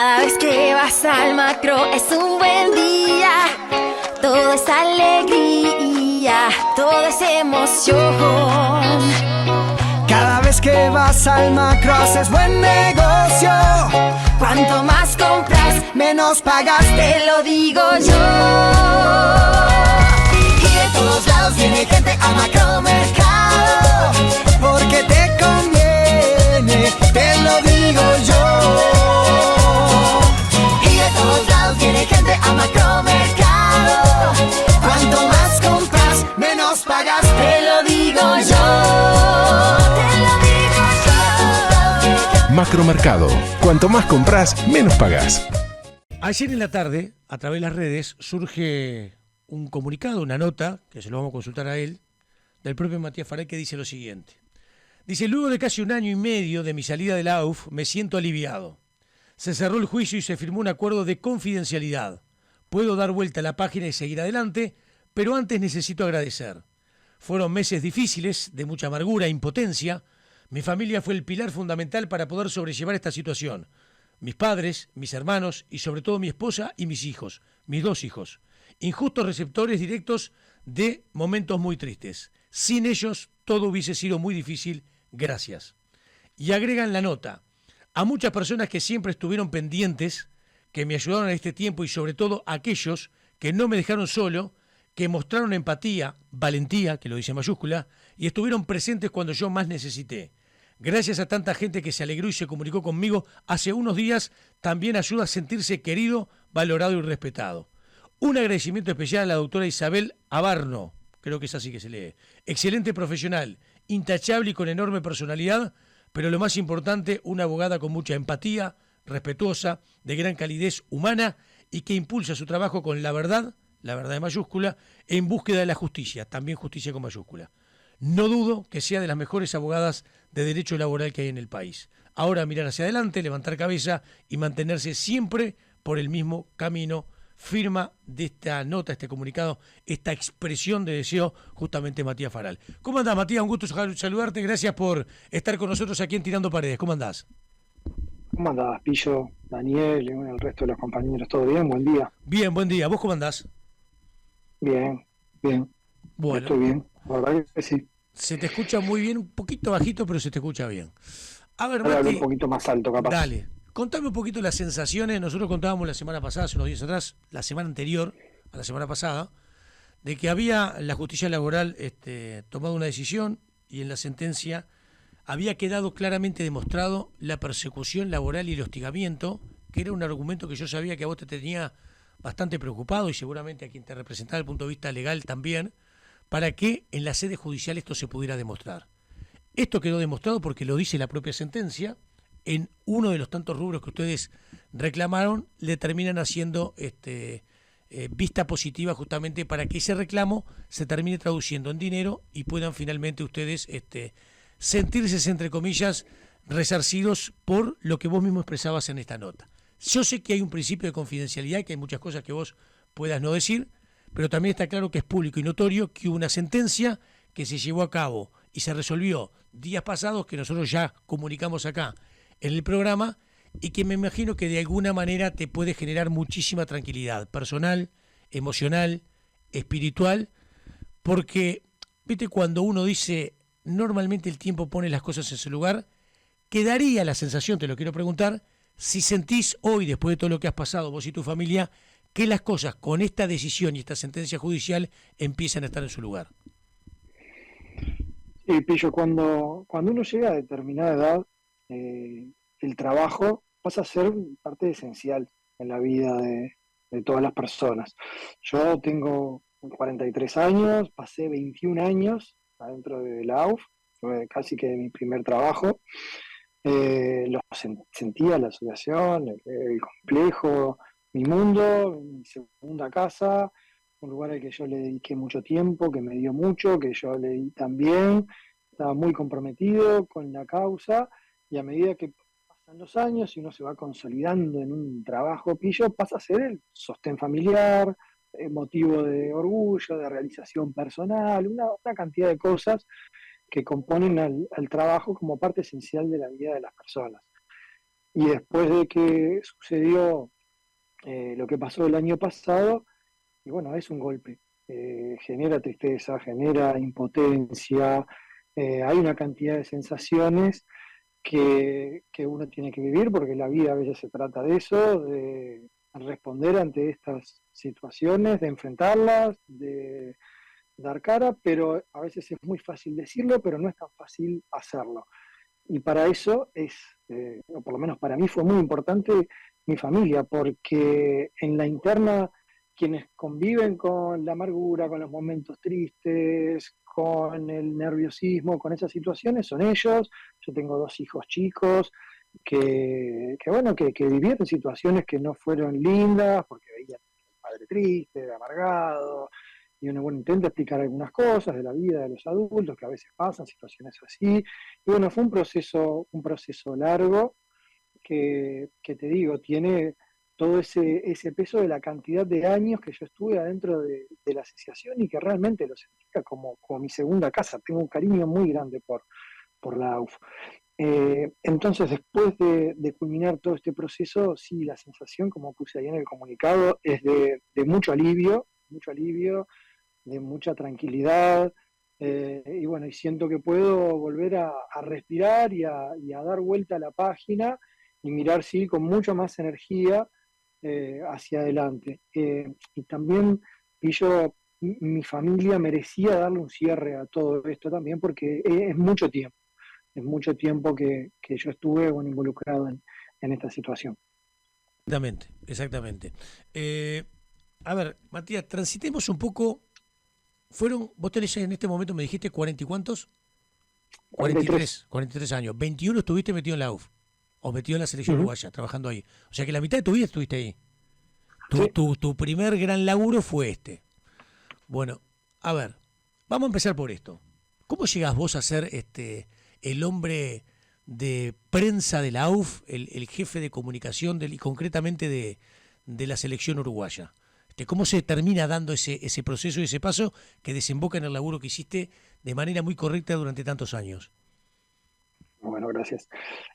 Cada vez que vas al macro es un buen día, todo es alegría, todo es emoción. Cada vez que vas al macro haces buen negocio. Cuanto más compras, Menos pagas, te lo digo yo. y de todos lados viene gente a Macromercado, porque te conviene, te lo digo yo. Y de todos lados viene gente a Macromercado. Cuanto más compras, menos pagas, Te lo digo yo. Te lo digo yo. Macromercado. Cuanto más compras, menos pagás. Ayer en la tarde, a través de las redes, surge un comunicado, una nota, que se lo vamos a consultar a él, del propio Matías Faral, que dice lo siguiente. Dice: luego de casi 1 año y medio de mi salida de la AUF, me siento aliviado. Se cerró el juicio y se firmó un acuerdo de confidencialidad. Puedo dar vuelta a la página y seguir adelante, pero antes necesito agradecer. Fueron meses difíciles, de mucha amargura e impotencia. Mi familia fue el pilar fundamental para poder sobrellevar esta situación. Mis padres, mis hermanos y sobre todo mi esposa y mis hijos, mis 2 hijos. Injustos receptores directos de momentos muy tristes. Sin ellos todo hubiese sido muy difícil. Gracias. Y agregan la nota: a muchas personas que siempre estuvieron pendientes, que me ayudaron en este tiempo y sobre todo a aquellos que no me dejaron solo, que mostraron empatía, valentía, que lo dice en mayúscula, y estuvieron presentes cuando yo más necesité. Gracias a tanta gente que se alegró y se comunicó conmigo hace unos días, también ayuda a sentirse querido, valorado y respetado. Un agradecimiento especial a la doctora Isabel Abarno, creo que es así que se lee. Excelente profesional, intachable y con enorme personalidad, pero lo más importante, una abogada con mucha empatía, respetuosa, de gran calidez humana y que impulsa su trabajo con la verdad de mayúscula, en búsqueda de la justicia, también justicia con mayúscula. No dudo que sea de las mejores abogadas de derecho laboral que hay en el país. Ahora mirar hacia adelante, levantar cabeza y mantenerse siempre por el mismo camino. Firma de esta nota, este comunicado, esta expresión de deseo, justamente Matías Faral. ¿Cómo andás, Matías? Un gusto saludarte. Gracias por estar con nosotros aquí en Tirando Paredes. ¿Cómo andás? ¿Cómo andás, Pillo, Daniel y bueno, el resto de los compañeros? ¿Todo bien? Buen día. Bien, buen día. ¿Vos cómo andás? Bien, bien. Bueno, Estoy bien. La verdad que sí. se te escucha muy bien, un poquito bajito, pero se te escucha bien. A ver, Ahora hablo un Mati, poquito más alto, capaz. dale. Contame un poquito las sensaciones. Nosotros contábamos la semana pasada, hace unos días atrás, la semana anterior a la semana pasada, de que había la justicia laboral tomado una decisión y en la sentencia había quedado claramente demostrado la persecución laboral y el hostigamiento, que era un argumento que yo sabía que a vos te tenía bastante preocupado y seguramente a quien te representaba desde el punto de vista legal también, para que en la sede judicial esto se pudiera demostrar. Esto quedó demostrado porque lo dice la propia sentencia. En uno de los tantos rubros que ustedes reclamaron, le terminan haciendo vista positiva justamente para que ese reclamo se termine traduciendo en dinero y puedan finalmente ustedes sentirse, entre comillas, resarcidos por lo que vos mismo expresabas en esta nota. Yo sé que hay un principio de confidencialidad, que hay muchas cosas que vos puedas no decir, pero también está claro que es público y notorio que hubo una sentencia que se llevó a cabo y se resolvió días pasados, que nosotros ya comunicamos acá en el programa, y que me imagino que de alguna manera te puede generar muchísima tranquilidad personal, emocional, espiritual, porque, viste, cuando uno dice normalmente el tiempo pone las cosas en su lugar, quedaría la sensación, te lo quiero preguntar, si sentís hoy, después de todo lo que has pasado vos y tu familia, que las cosas con esta decisión y esta sentencia judicial empiezan a estar en su lugar. Sí, Pillo, cuando uno llega a determinada edad, el trabajo pasa a ser parte esencial en la vida de todas las personas. Yo tengo 43 años, pasé 21 años adentro de la AUF, fue casi que mi primer trabajo. Sentía la asociación, el complejo, mi mundo, mi segunda casa, un lugar al que yo le dediqué mucho tiempo, que me dio mucho, que yo le di también, estaba muy comprometido con la causa y a medida que pasan los años y uno se va consolidando en un trabajo, Pillo, pasa a ser el sostén familiar, motivo de orgullo, de realización personal, una cantidad de cosas que componen al trabajo como parte esencial de la vida de las personas. Y después de que sucedió lo que pasó el año pasado, y bueno, es un golpe. Genera tristeza, genera impotencia, hay una cantidad de sensaciones que uno tiene que vivir, porque la vida a veces se trata de eso, de responder ante estas situaciones, de enfrentarlas, de dar cara, pero a veces es muy fácil decirlo, pero no es tan fácil hacerlo. Y para eso o por lo menos para mí fue muy importante mi familia, porque en la interna quienes conviven con la amargura, con los momentos tristes, con el nerviosismo, con esas situaciones, son ellos. Yo tengo 2 hijos chicos que vivieron situaciones que no fueron lindas, porque veían al padre triste, amargado, y uno intenta explicar algunas cosas de la vida de los adultos, que a veces pasan situaciones así. Y bueno, fue un proceso largo que te digo, tiene todo ese peso de la cantidad de años que yo estuve adentro de la asociación y que realmente lo sentía como mi segunda casa. Tengo un cariño muy grande por la AUF. Entonces, después de culminar todo este proceso, sí, la sensación, como puse ahí en el comunicado, es de mucho alivio, de mucha tranquilidad, y bueno, y siento que puedo volver a respirar y a dar vuelta a la página y mirar, sí, con mucho más energía hacia adelante. Y también, y yo, mi familia merecía darle un cierre a todo esto también, porque es mucho tiempo que yo estuve involucrado en esta situación. Exactamente, exactamente. A ver, Matías, transitemos un poco. Vos tenés en este momento, me dijiste, ¿40 y cuántos? 43. 43 años. 21 estuviste metido en la UF, o metido en la selección Ujú. uruguaya, trabajando ahí. O sea que la mitad de tu vida estuviste ahí. Tu, Sí. tu, tu primer gran laburo fue este. Bueno, a ver, vamos a empezar por esto. ¿Cómo llegás vos a ser el hombre de prensa de la AUF, el jefe de comunicación y concretamente de la selección uruguaya? ¿Cómo se termina dando ese proceso y ese paso que desemboca en el laburo que hiciste de manera muy correcta durante tantos años? Bueno, gracias.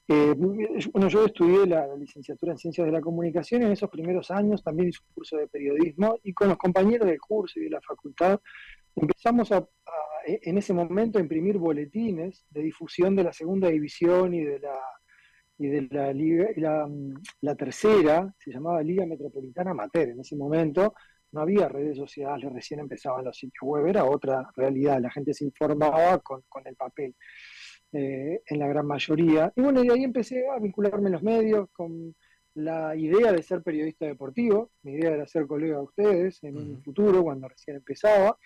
Bueno, yo estudié la licenciatura en Ciencias de la Comunicación y en esos primeros años también hice un curso de periodismo y con los compañeros del curso y de la facultad empezamos en ese momento a imprimir boletines de difusión de la segunda división y de la liga, la tercera, se llamaba Liga Metropolitana Amateur en ese momento. No había redes sociales, recién empezaban los sitios web, era otra realidad, la gente se informaba con el papel, en la gran mayoría. Y bueno, y ahí empecé a vincularme en los medios con la idea de ser periodista deportivo. Mi idea era ser colega de ustedes en un Ujú. futuro, cuando recién empezaba.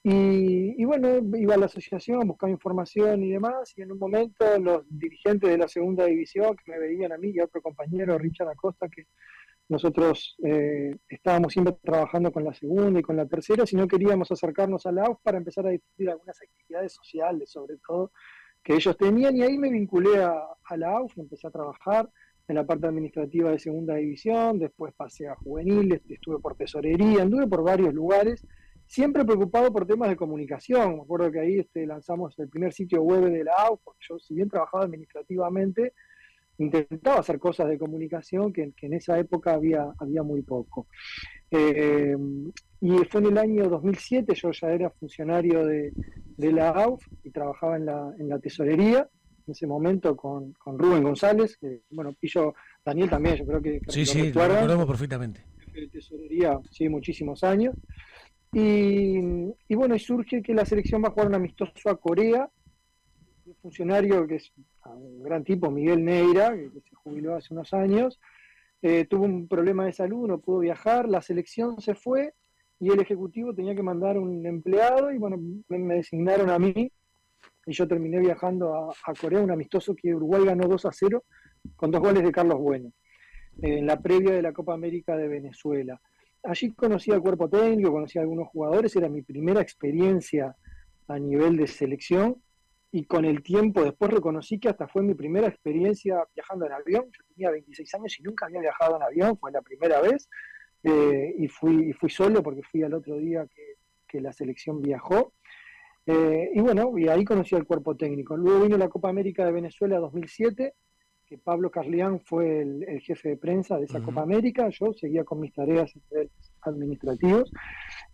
Y bueno, iba a la asociación, buscaba información y demás, y en un momento los dirigentes de la segunda división que me veían a mí y a otro compañero, Richard Acosta, que nosotros estábamos siempre trabajando con la segunda y con la tercera, si no queríamos acercarnos a la AUF para empezar a difundir algunas actividades sociales, sobre todo, que ellos tenían, y ahí me vinculé a la AUF, empecé a trabajar en la parte administrativa de segunda división, después pasé a juveniles, estuve por tesorería, anduve por varios lugares, siempre preocupado por temas de comunicación. Me acuerdo que ahí lanzamos el primer sitio web de la AUF, porque yo, si bien trabajaba administrativamente, intentaba hacer cosas de comunicación que en esa época había muy poco. Eh, y fue en el año 2007, yo ya era funcionario de la AUF y trabajaba en la tesorería, en ese momento con Rubén González, bueno, y yo, Daniel también, yo creo que Sí, lo sí, lo recuerdan, recordamos perfectamente. jefe de tesorería, sí, muchísimos años. Y bueno, y surge que la selección va a jugar un amistoso a Corea, un funcionario que es un gran tipo, Miguel Neira, que se jubiló hace unos años, tuvo un problema de salud, no pudo viajar, la selección se fue y el ejecutivo tenía que mandar un empleado y bueno, me designaron a mí y yo terminé viajando a Corea, un amistoso que Uruguay ganó 2-0 con 2 goles de Carlos Bueno, en la previa de la Copa América de Venezuela. Allí conocí al cuerpo técnico, conocí a algunos jugadores, era mi primera experiencia a nivel de selección y con el tiempo después reconocí que hasta fue mi primera experiencia viajando en avión. Yo tenía 26 años y nunca había viajado en avión, fue la primera vez, y fui solo porque fui al otro día que la selección viajó. Y bueno, y ahí conocí al cuerpo técnico. Luego vino la Copa América de Venezuela 2007, que Pablo Carlián fue el jefe de prensa de esa Ujú. Copa América. Yo seguía con mis tareas a nivel administrativos.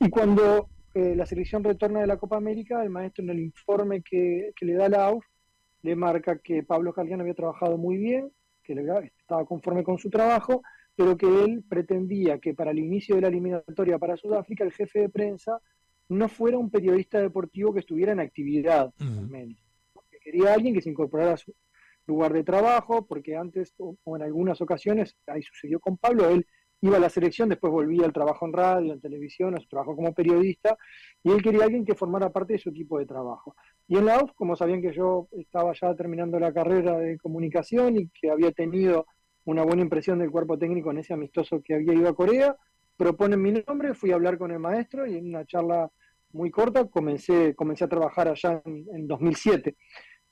Y cuando la selección retorna de la Copa América, el maestro en el informe que le da la AUF le marca que Pablo Carlián había trabajado muy bien, que estaba conforme con su trabajo, pero que él pretendía que para el inicio de la eliminatoria para Sudáfrica el jefe de prensa no fuera un periodista deportivo que estuviera en actividad, al Ujú. menos. Que quería alguien que se incorporara a su lugar de trabajo, porque antes, o en algunas ocasiones, ahí sucedió con Pablo, él iba a la selección, después volvía al trabajo en radio, en televisión, a su trabajo como periodista, y él quería alguien que formara parte de su equipo de trabajo. Y en la UF, como sabían que yo estaba ya terminando la carrera de comunicación y que había tenido una buena impresión del cuerpo técnico en ese amistoso que había ido a Corea, proponen mi nombre, fui a hablar con el maestro y en una charla muy corta comencé a trabajar allá en 2007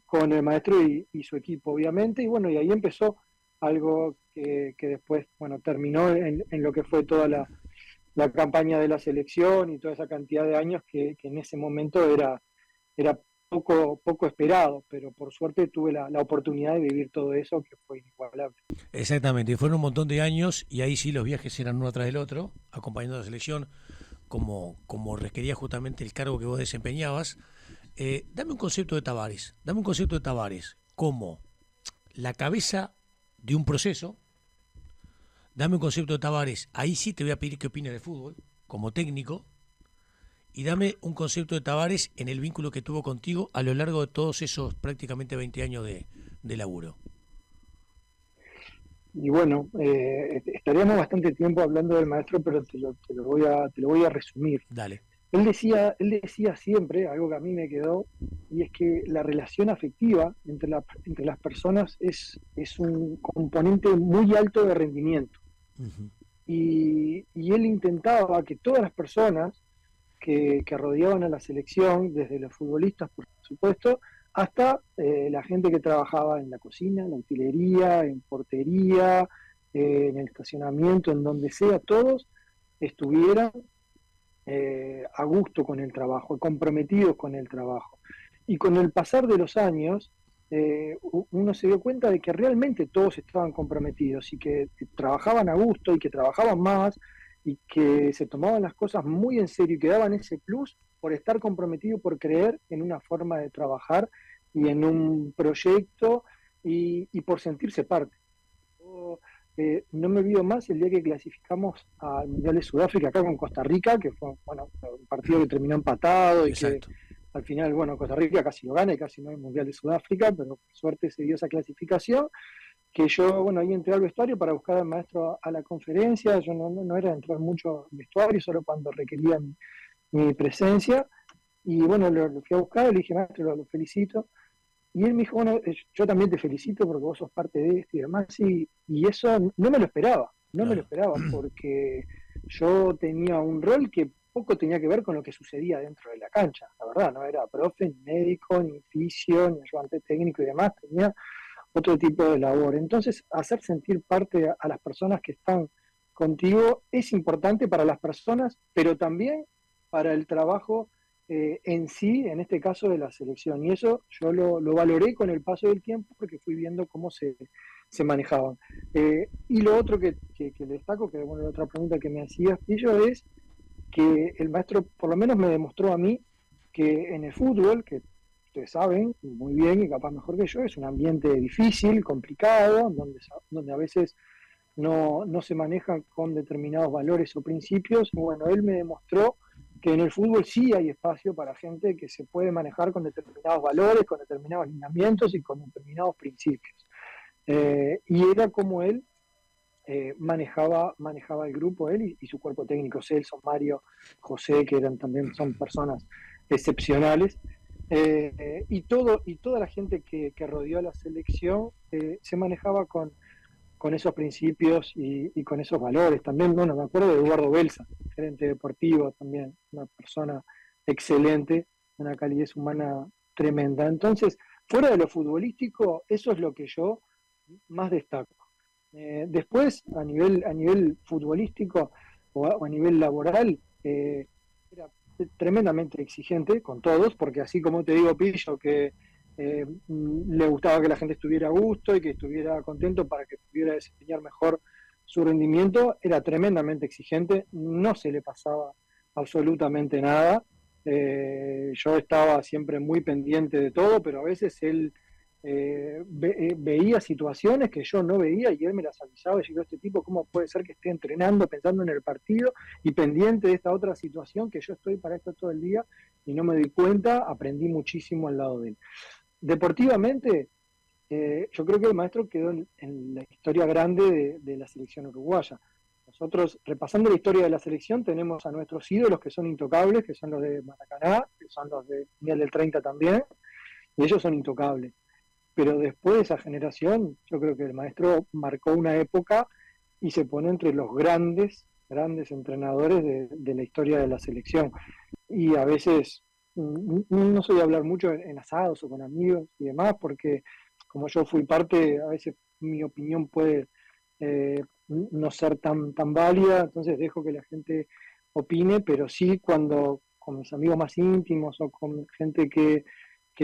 con el maestro y su equipo, obviamente, y bueno, y ahí empezó algo que después, bueno, terminó en lo que fue toda la campaña de la selección y toda esa cantidad de años que en ese momento era poco esperado, pero por suerte tuve la oportunidad de vivir todo eso que fue inigualable. Exactamente, y fueron un montón de años y ahí sí los viajes eran uno tras del otro, acompañando a la selección como requería justamente el cargo que vos desempeñabas. Dame un concepto de Tavares, como la cabeza de un proceso. Dame un concepto de Tavares, ahí sí te voy a pedir qué opina del fútbol, como técnico, y dame un concepto de Tavares en el vínculo que tuvo contigo a lo largo de todos esos prácticamente 20 años de laburo. Y bueno, estaríamos bastante tiempo hablando del maestro, pero te lo voy a resumir. Dale. Él decía siempre, algo que a mí me quedó, y es que la relación afectiva entre las personas es un componente muy alto de rendimiento. Uh-huh. Y él intentaba que todas las personas que rodeaban a la selección, desde los futbolistas, por supuesto, hasta la gente que trabajaba en la cocina, en la utilería, en portería, en el estacionamiento, en donde sea, todos estuvieran a gusto con el trabajo, comprometidos con el trabajo. Y con el pasar de los años, uno se dio cuenta de que realmente todos estaban comprometidos y que trabajaban a gusto y que trabajaban más y que se tomaban las cosas muy en serio y que daban ese plus por estar comprometido, por creer en una forma de trabajar y en un proyecto y por sentirse parte. Yo, no me olvido más el día que clasificamos al Mundial de Sudáfrica acá con Costa Rica, que fue bueno, un partido que terminó empatado y Exacto. que al final, bueno, Costa Rica casi lo gana y casi no hay Mundial de Sudáfrica, pero por suerte se dio esa clasificación, que yo, bueno, ahí entré al vestuario para buscar al maestro a la conferencia. Yo no era de entrar mucho al vestuario, solo cuando requería mi presencia, y bueno, lo fui a buscar, le dije, maestro, lo felicito, y él me dijo, bueno, yo también te felicito porque vos sos parte de esto y demás, y eso no me lo esperaba, no me lo Claro. esperaba, porque yo tenía un rol que poco tenía que ver con lo que sucedía dentro de la cancha, la verdad, no era profe, ni médico, ni fisio, ni ayudante técnico y demás, tenía otro tipo de labor. Entonces, hacer sentir parte a las personas que están contigo es importante para las personas, pero también para el trabajo en sí, en este caso de la selección. Y eso yo lo valoré con el paso del tiempo porque fui viendo cómo se manejaban. Y lo otro que le destaco, que bueno, la otra pregunta que me hacías, Pillo, es que el maestro por lo menos me demostró a mí que en el fútbol, que ustedes saben muy bien y capaz mejor que yo, es un ambiente difícil, complicado, donde a veces no se manejan con determinados valores o principios. Y bueno, él me demostró que en el fútbol sí hay espacio para gente que se puede manejar con determinados valores, con determinados lineamientos y con determinados principios. Y era como él manejaba el grupo, él y su cuerpo técnico, Celso, Mario, José, que son personas excepcionales. Y toda la gente que rodeó a la selección se manejaba con esos principios y con esos valores. También, bueno, me acuerdo de Eduardo Belsa, gerente deportivo, también una persona excelente, una calidez humana tremenda. Entonces, fuera de lo futbolístico, eso es lo que yo más destaco. Después, a nivel futbolístico o a nivel laboral, era tremendamente exigente con todos, porque así como te digo, Pillo, que le gustaba que la gente estuviera a gusto y que estuviera contento para que pudiera desempeñar mejor su rendimiento. Era tremendamente exigente, no se le pasaba absolutamente nada. Yo estaba siempre muy pendiente de todo, pero a veces él veía situaciones que yo no veía y él me las avisaba y yo digo, este tipo, ¿cómo puede ser que esté entrenando, pensando en el partido y pendiente de esta otra situación que yo estoy para esto todo el día y no me di cuenta? Aprendí muchísimo al lado de él. Deportivamente, yo creo que el maestro quedó en la historia grande de la selección uruguaya. Nosotros, repasando la historia de la selección, tenemos a nuestros ídolos que son intocables, que son los de Maracaná, que son los de Mundial del 30 también, y ellos son intocables. Pero después de esa generación, yo creo que el maestro marcó una época y se pone entre los grandes entrenadores de la historia de la selección. Y a veces, no soy de hablar mucho en asados o con amigos y demás, porque como yo fui parte, a veces mi opinión puede no ser tan válida, entonces dejo que la gente opine, pero sí cuando con mis amigos más íntimos o con gente que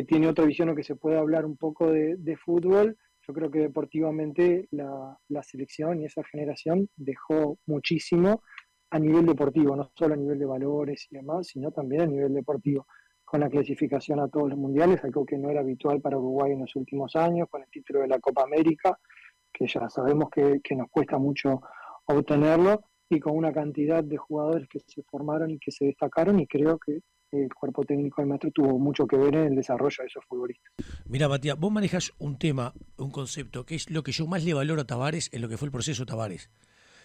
tiene otra visión o que se puede hablar un poco de fútbol, yo creo que deportivamente la selección y esa generación dejó muchísimo a nivel deportivo, no solo a nivel de valores y demás, sino también a nivel deportivo, con la clasificación a todos los mundiales, algo que no era habitual para Uruguay en los últimos años, con el título de la Copa América, que ya sabemos que nos cuesta mucho obtenerlo, y con una cantidad de jugadores que se formaron y que se destacaron, y creo que el cuerpo técnico del maestro tuvo mucho que ver en el desarrollo de esos futbolistas. Mira, Matías, vos manejás un tema, un concepto, que es lo que yo más le valoro a Tavares en lo que fue el proceso Tavares.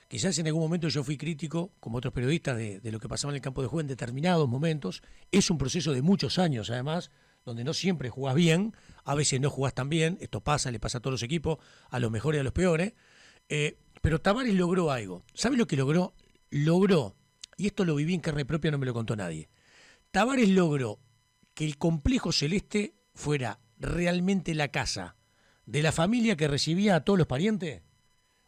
Quizás en algún momento yo fui crítico, como otros periodistas, de lo que pasaba en el campo de juego en determinados momentos. Es un proceso de muchos años, además, donde no siempre jugás bien, a veces no jugás tan bien, esto pasa, le pasa a todos los equipos, a los mejores y a los peores, pero Tavares logró algo. ¿Sabe lo que logró? Logró, y esto lo viví en carne propia, no me lo contó nadie, Tavares logró que el complejo celeste fuera realmente la casa de la familia que recibía a todos los parientes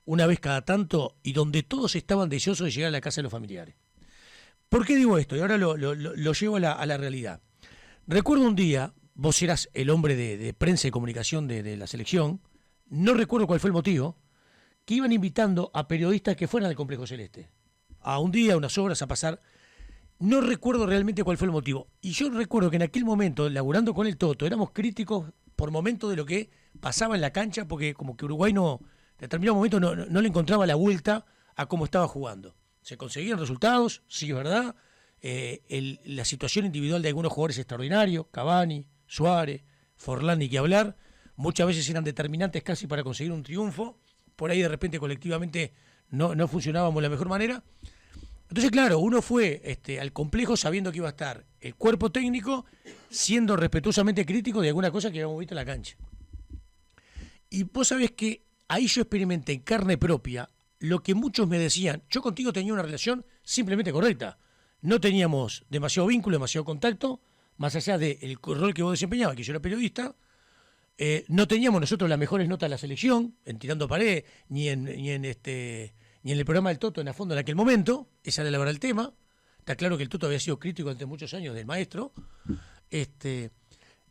una vez cada tanto y donde todos estaban deseosos de llegar a la casa de los familiares. ¿Por qué digo esto? Y ahora lo llevo a la realidad. Recuerdo un día, vos eras el hombre de prensa y comunicación de la selección, no recuerdo cuál fue el motivo, que iban invitando a periodistas que fueran al complejo celeste. A un día, unas horas, a pasar. No recuerdo realmente cuál fue el motivo. Y yo recuerdo que en aquel momento, laburando con el Toto, éramos críticos por momentos de lo que pasaba en la cancha, porque como que Uruguay en determinado momento no le encontraba la vuelta a cómo estaba jugando. Se conseguían resultados, sí, ¿verdad? La situación individual de algunos jugadores extraordinarios, Cavani, Suárez, Forlán, ni que hablar, muchas veces eran determinantes casi para conseguir un triunfo. Por ahí de repente colectivamente no funcionábamos de la mejor manera. Entonces, claro, uno fue al complejo sabiendo que iba a estar el cuerpo técnico, siendo respetuosamente crítico de alguna cosa que habíamos visto en la cancha. Y vos sabés que ahí yo experimenté en carne propia lo que muchos me decían. Yo contigo tenía una relación simplemente correcta. No teníamos demasiado vínculo, demasiado contacto, más allá del rol que vos desempeñabas, que yo era periodista. No teníamos nosotros las mejores notas de la selección, en Tirando Pared, ni en el programa del Toto en A Fondo en aquel momento. Esa era la verdad el tema. Está claro que el Toto había sido crítico durante muchos años del maestro.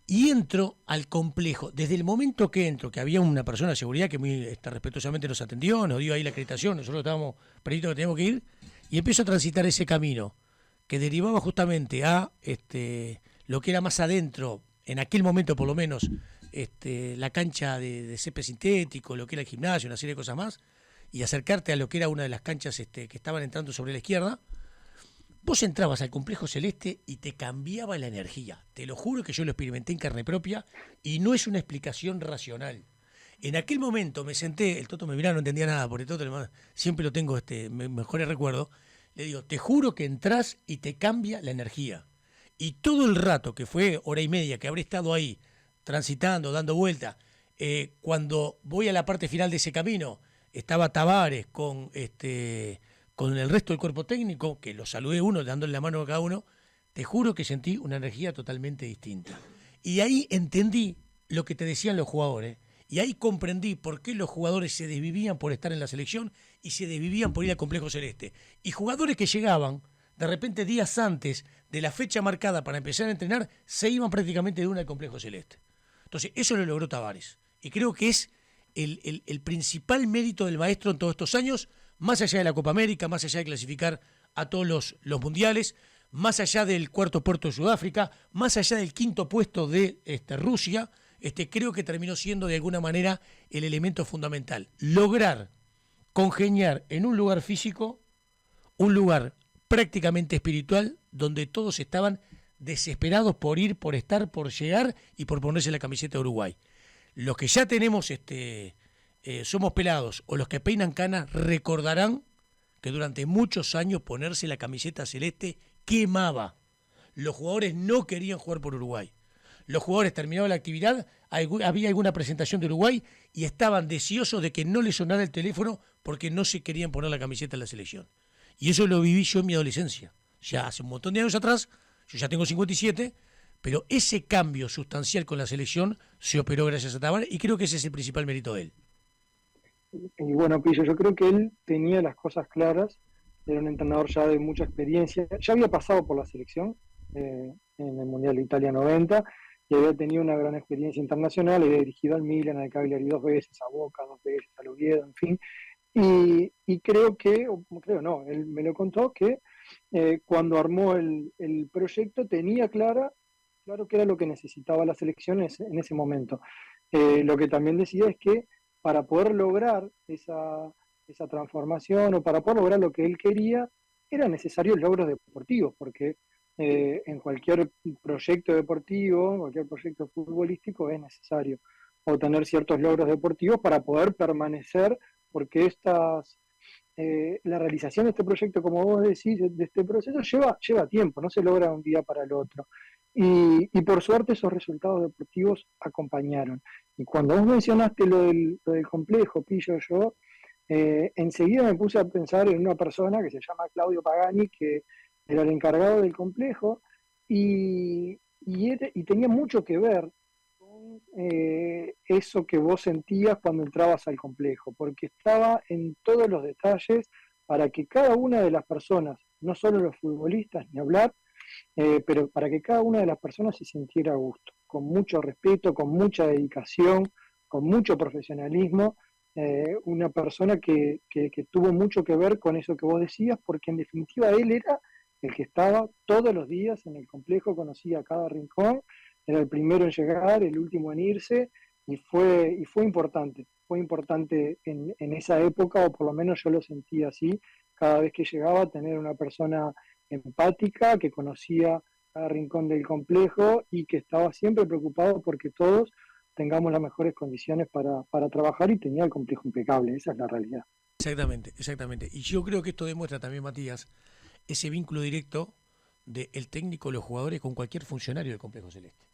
Y entro al complejo. Desde el momento que entro, que había una persona de seguridad que muy respetuosamente nos atendió, nos dio ahí la acreditación, nosotros estábamos peritos que teníamos que ir, y empiezo a transitar ese camino que derivaba justamente a lo que era más adentro, en aquel momento por lo menos, la cancha de césped sintético, lo que era el gimnasio, una serie de cosas más, y acercarte a lo que era una de las canchas que estaban entrando sobre la izquierda. Vos entrabas al complejo celeste y te cambiaba la energía. Te lo juro que yo lo experimenté en carne propia y no es una explicación racional. En aquel momento me senté, el Toto me miraba, no entendía nada, porque el Toto siempre lo tengo mejores recuerdos. Le digo, te juro que entrás y te cambia la energía. Y todo el rato, que fue hora y media, que habré estado ahí, transitando, dando vueltas, cuando voy a la parte final de ese camino, estaba Tavares con el resto del cuerpo técnico, que lo saludé uno, dándole la mano a cada uno, te juro que sentí una energía totalmente distinta. Y ahí entendí lo que te decían los jugadores, y ahí comprendí por qué los jugadores se desvivían por estar en la selección y se desvivían por ir al complejo celeste. Y jugadores que llegaban, de repente días antes de la fecha marcada para empezar a entrenar, se iban prácticamente de una al complejo celeste. Entonces Entonces, eso lo logró Tabárez. Y creo que es el principal mérito del maestro en todos estos años, más allá de la Copa América, más allá de clasificar a todos los mundiales, más allá del cuarto puesto de Sudáfrica, más allá del quinto puesto de Rusia, creo que terminó siendo de alguna manera el elemento fundamental. Lograr congeniar en un lugar físico, un lugar prácticamente espiritual, donde todos estaban desesperados por ir, por estar, por llegar y por ponerse la camiseta de Uruguay. Los que ya tenemos, somos pelados, o los que peinan canas, recordarán que durante muchos años ponerse la camiseta celeste quemaba. Los jugadores no querían jugar por Uruguay. Los jugadores terminaban la actividad, había alguna presentación de Uruguay y estaban deseosos de que no les sonara el teléfono porque no se querían poner la camiseta en la selección. Y eso lo viví yo en mi adolescencia. Ya hace un montón de años atrás, yo ya tengo 57, pero ese cambio sustancial con la selección se operó gracias a Tabárez y creo que ese es el principal mérito de él. Y bueno, Pillo, yo creo que él tenía las cosas claras, era un entrenador ya de mucha experiencia, ya había pasado por la selección en el Mundial de Italia 90 y había tenido una gran experiencia internacional, había dirigido al Milan, al Cagliari 2 veces, a Boca 2 veces, al Oviedo, en fin. Y creo que, él me lo contó, que cuando armó el proyecto tenía claro que era lo que necesitaba la selección en ese momento. Lo que también decía es que para poder lograr esa transformación o para poder lograr lo que él quería, eran necesarios logros deportivos, porque en cualquier proyecto deportivo, en cualquier proyecto futbolístico es necesario obtener ciertos logros deportivos para poder permanecer, porque la realización de este proyecto, como vos decís, de este proceso, lleva tiempo, no se logra de un día para el otro. Y por suerte esos resultados deportivos acompañaron. Y cuando vos mencionaste lo del complejo, Pillo, yo enseguida me puse a pensar en una persona que se llama Claudio Pagani, que era el encargado del complejo, y tenía mucho que ver con eso que vos sentías cuando entrabas al complejo, porque estaba en todos los detalles para que cada una de las personas, no solo los futbolistas ni hablar, pero para que cada una de las personas se sintiera a gusto, con mucho respeto, con mucha dedicación, con mucho profesionalismo, una persona que tuvo mucho que ver con eso que vos decías, porque en definitiva él era el que estaba todos los días en el complejo, conocía cada rincón, era el primero en llegar, el último en irse, y fue importante en esa época, o por lo menos yo lo sentía así, cada vez que llegaba, tener una persona empática, que conocía cada rincón del complejo y que estaba siempre preocupado porque todos tengamos las mejores condiciones para trabajar, y tenía el complejo impecable, esa es la realidad. Exactamente. Y yo creo que esto demuestra también, Matías, ese vínculo directo del técnico, los jugadores, con cualquier funcionario del complejo celeste.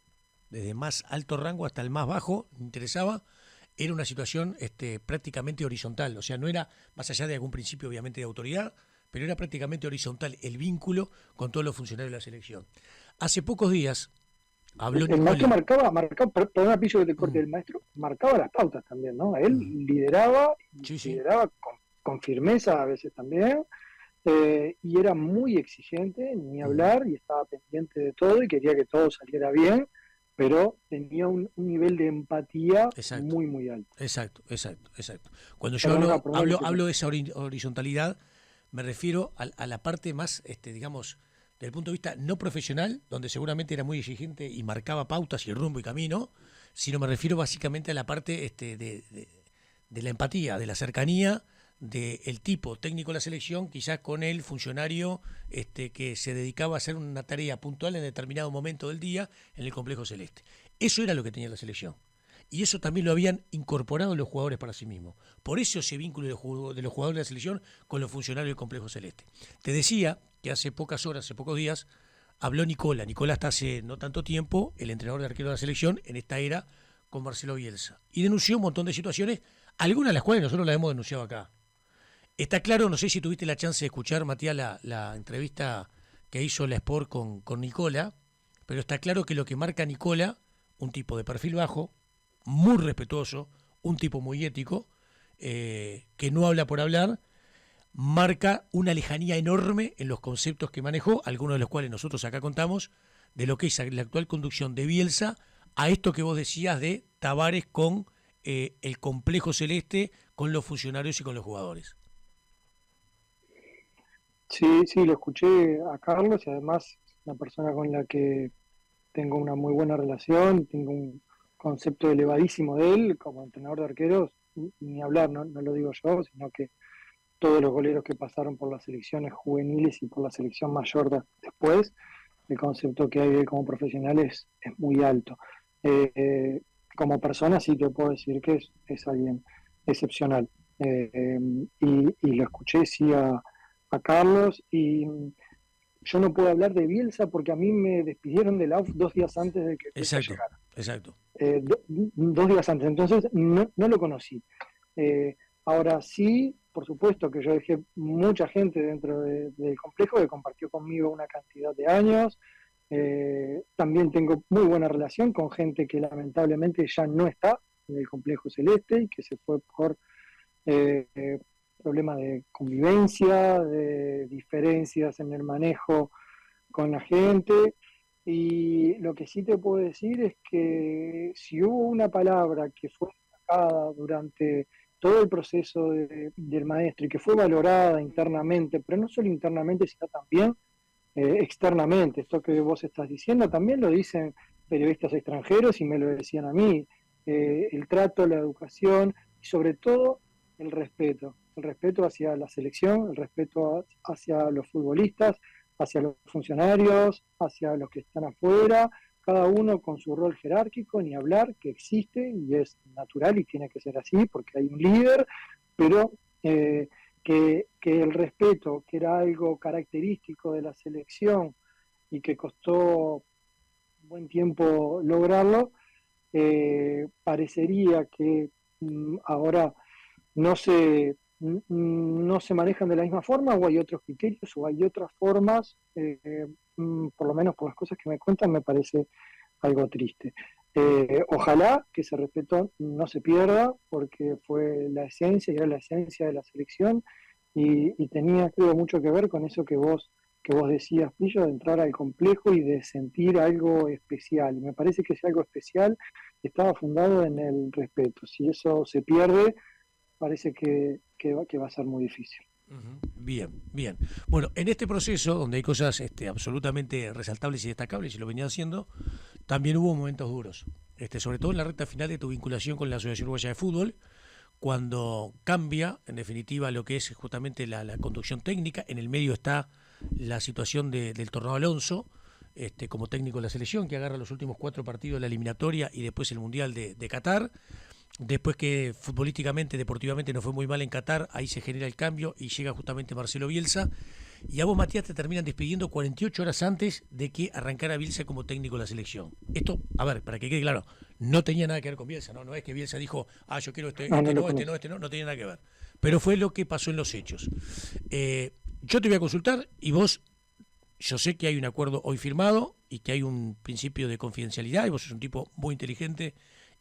Desde más alto rango hasta el más bajo, me interesaba, era una situación prácticamente horizontal, o sea, no era más allá de algún principio obviamente de autoridad, pero era prácticamente horizontal el vínculo con todos los funcionarios de la selección. Hace pocos díía habló el maestro marcaba, perdona, Pillo, que te corte, el maestro marcaba las pautas también, ¿no? Él lideraba con firmeza a veces también, y era muy exigente, ni hablar, y estaba pendiente de todo y quería que todo saliera bien, pero tenía un nivel de empatía muy, muy alto. Exacto. Cuando yo hablo de esa horizontalidad, me refiero a la parte más, digamos, desde el punto de vista no profesional, donde seguramente era muy exigente y marcaba pautas y rumbo y camino, sino me refiero básicamente a la parte de la empatía, de la cercanía, del tipo técnico de la selección, quizás con el funcionario que se dedicaba a hacer una tarea puntual en determinado momento del día en el complejo celeste. Eso era lo que tenía la selección. Y eso también lo habían incorporado los jugadores para sí mismos. Por eso ese vínculo de los jugadores de la selección con los funcionarios del complejo celeste. Te decía que hace pocos días, habló Nicola. Nicola hasta hace no tanto tiempo, el entrenador de arquero de la selección, en esta era con Marcelo Bielsa. Y denunció un montón de situaciones, algunas de las cuales nosotros las hemos denunciado acá. Está claro, no sé si tuviste la chance de escuchar, Matías, la entrevista que hizo la Sport con Nicola, pero está claro que lo que marca Nicola, un tipo de perfil bajo, muy respetuoso, un tipo muy ético, que no habla por hablar, marca una lejanía enorme en los conceptos que manejó, algunos de los cuales nosotros acá contamos, de lo que es la actual conducción de Bielsa a esto que vos decías de Tabárez con el complejo celeste, con los funcionarios y con los jugadores. Sí, sí, lo escuché a Carlos y además es una persona con la que tengo una muy buena relación, tengo un concepto elevadísimo de él como entrenador de arqueros, ni hablar, no lo digo yo, sino que todos los goleros que pasaron por las selecciones juveniles y por la selección mayor después, el concepto que hay de él como profesional es muy alto. Como persona sí que puedo decir que es alguien excepcional. Y lo escuché sí a Carlos y yo no puedo hablar de Bielsa porque a mí me despidieron del AUF 2 días antes de que Bielsa llegara. Exacto. 2 días antes, entonces no lo conocí. Ahora sí, por supuesto que yo dejé mucha gente dentro del complejo que compartió conmigo una cantidad de años. También tengo muy buena relación con gente que lamentablemente ya no está en el complejo celeste y que se fue por problemas de convivencia, de diferencias en el manejo con la gente. Y lo que sí te puedo decir es que si hubo una palabra que fue destacada durante todo el proceso del maestro y que fue valorada internamente, pero no solo internamente, sino también externamente, esto que vos estás diciendo, también lo dicen periodistas extranjeros y me lo decían a mí, el trato, la educación y sobre todo el respeto hacia la selección, el respeto hacia los futbolistas, hacia los funcionarios, hacia los que están afuera, cada uno con su rol jerárquico, ni hablar, que existe y es natural y tiene que ser así porque hay un líder, pero que el respeto, que era algo característico de la selección y que costó un buen tiempo lograrlo, parecería que ahora no se manejan de la misma forma o hay otros criterios o hay otras formas, por lo menos por las cosas que me cuentan me parece algo triste. Ojalá que ese respeto no se pierda porque fue la esencia y era la esencia de la selección y tenía creo mucho que ver con eso que vos decías, Pillo, de entrar al complejo y de sentir algo especial. Y me parece que ese algo especial estaba fundado en el respeto. Si eso se pierde, parece que va a ser muy difícil. Bien. Bueno, en este proceso, donde hay cosas absolutamente resaltables y destacables, y lo venía haciendo, también hubo momentos duros, sobre todo en la recta final de tu vinculación con la Asociación Uruguaya de Fútbol, cuando cambia, en definitiva, lo que es justamente la conducción técnica. En el medio está la situación del Tornado Alonso, como técnico de la selección, que agarra los últimos 4 partidos de la eliminatoria y después el Mundial de Qatar. Después que futbolísticamente, deportivamente no fue muy mal en Qatar, ahí se genera el cambio y llega justamente Marcelo Bielsa. Y a vos, Matías, te terminan despidiendo 48 horas antes de que arrancara Bielsa como técnico de la selección. Esto, a ver, para que quede claro, no tenía nada que ver con Bielsa, no es que Bielsa dijo, yo quiero no tenía nada que ver. Pero fue lo que pasó en los hechos. Yo te voy a consultar y vos, yo sé que hay un acuerdo hoy firmado y que hay un principio de confidencialidad y vos sos un tipo muy inteligente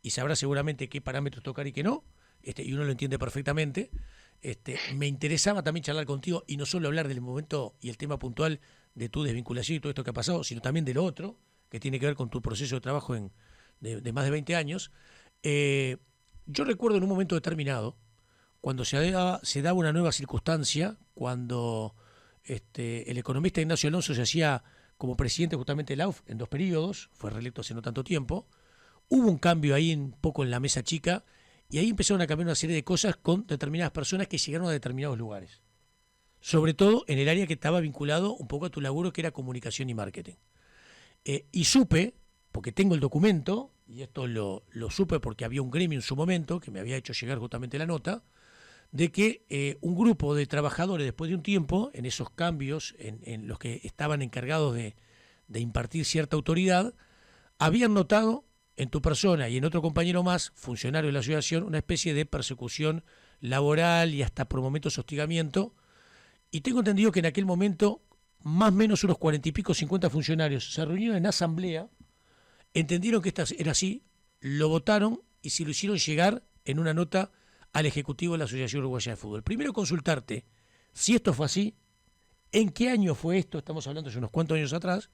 y sabrá seguramente qué parámetros tocar y qué no, y uno lo entiende perfectamente. Me interesaba también charlar contigo y no solo hablar del momento y el tema puntual de tu desvinculación y todo esto que ha pasado, sino también de lo otro, que tiene que ver con tu proceso de trabajo de más de 20 años. Yo recuerdo en un momento determinado, cuando se daba una nueva circunstancia, cuando el economista Ignacio Alonso se hacía como presidente justamente de la AUF en 2 periodos, fue reelecto hace no tanto tiempo. Hubo un cambio ahí un poco en la mesa chica y ahí empezaron a cambiar una serie de cosas con determinadas personas que llegaron a determinados lugares. Sobre todo en el área que estaba vinculado un poco a tu laburo, que era comunicación y marketing. Y supe, porque tengo el documento, y esto lo supe porque había un gremio en su momento que me había hecho llegar justamente la nota, de que un grupo de trabajadores, después de un tiempo, en esos cambios, en los que estaban encargados de impartir cierta autoridad, habían notado en tu persona y en otro compañero más, funcionario de la asociación, una especie de persecución laboral y hasta por momentos hostigamiento. Y tengo entendido que en aquel momento, más o menos unos 40 y pico, 50 funcionarios se reunieron en asamblea, entendieron que esto era así, lo votaron y se lo hicieron llegar en una nota al Ejecutivo de la Asociación Uruguaya de Fútbol. Primero consultarte si esto fue así, en qué año fue esto, estamos hablando de unos cuantos años atrás,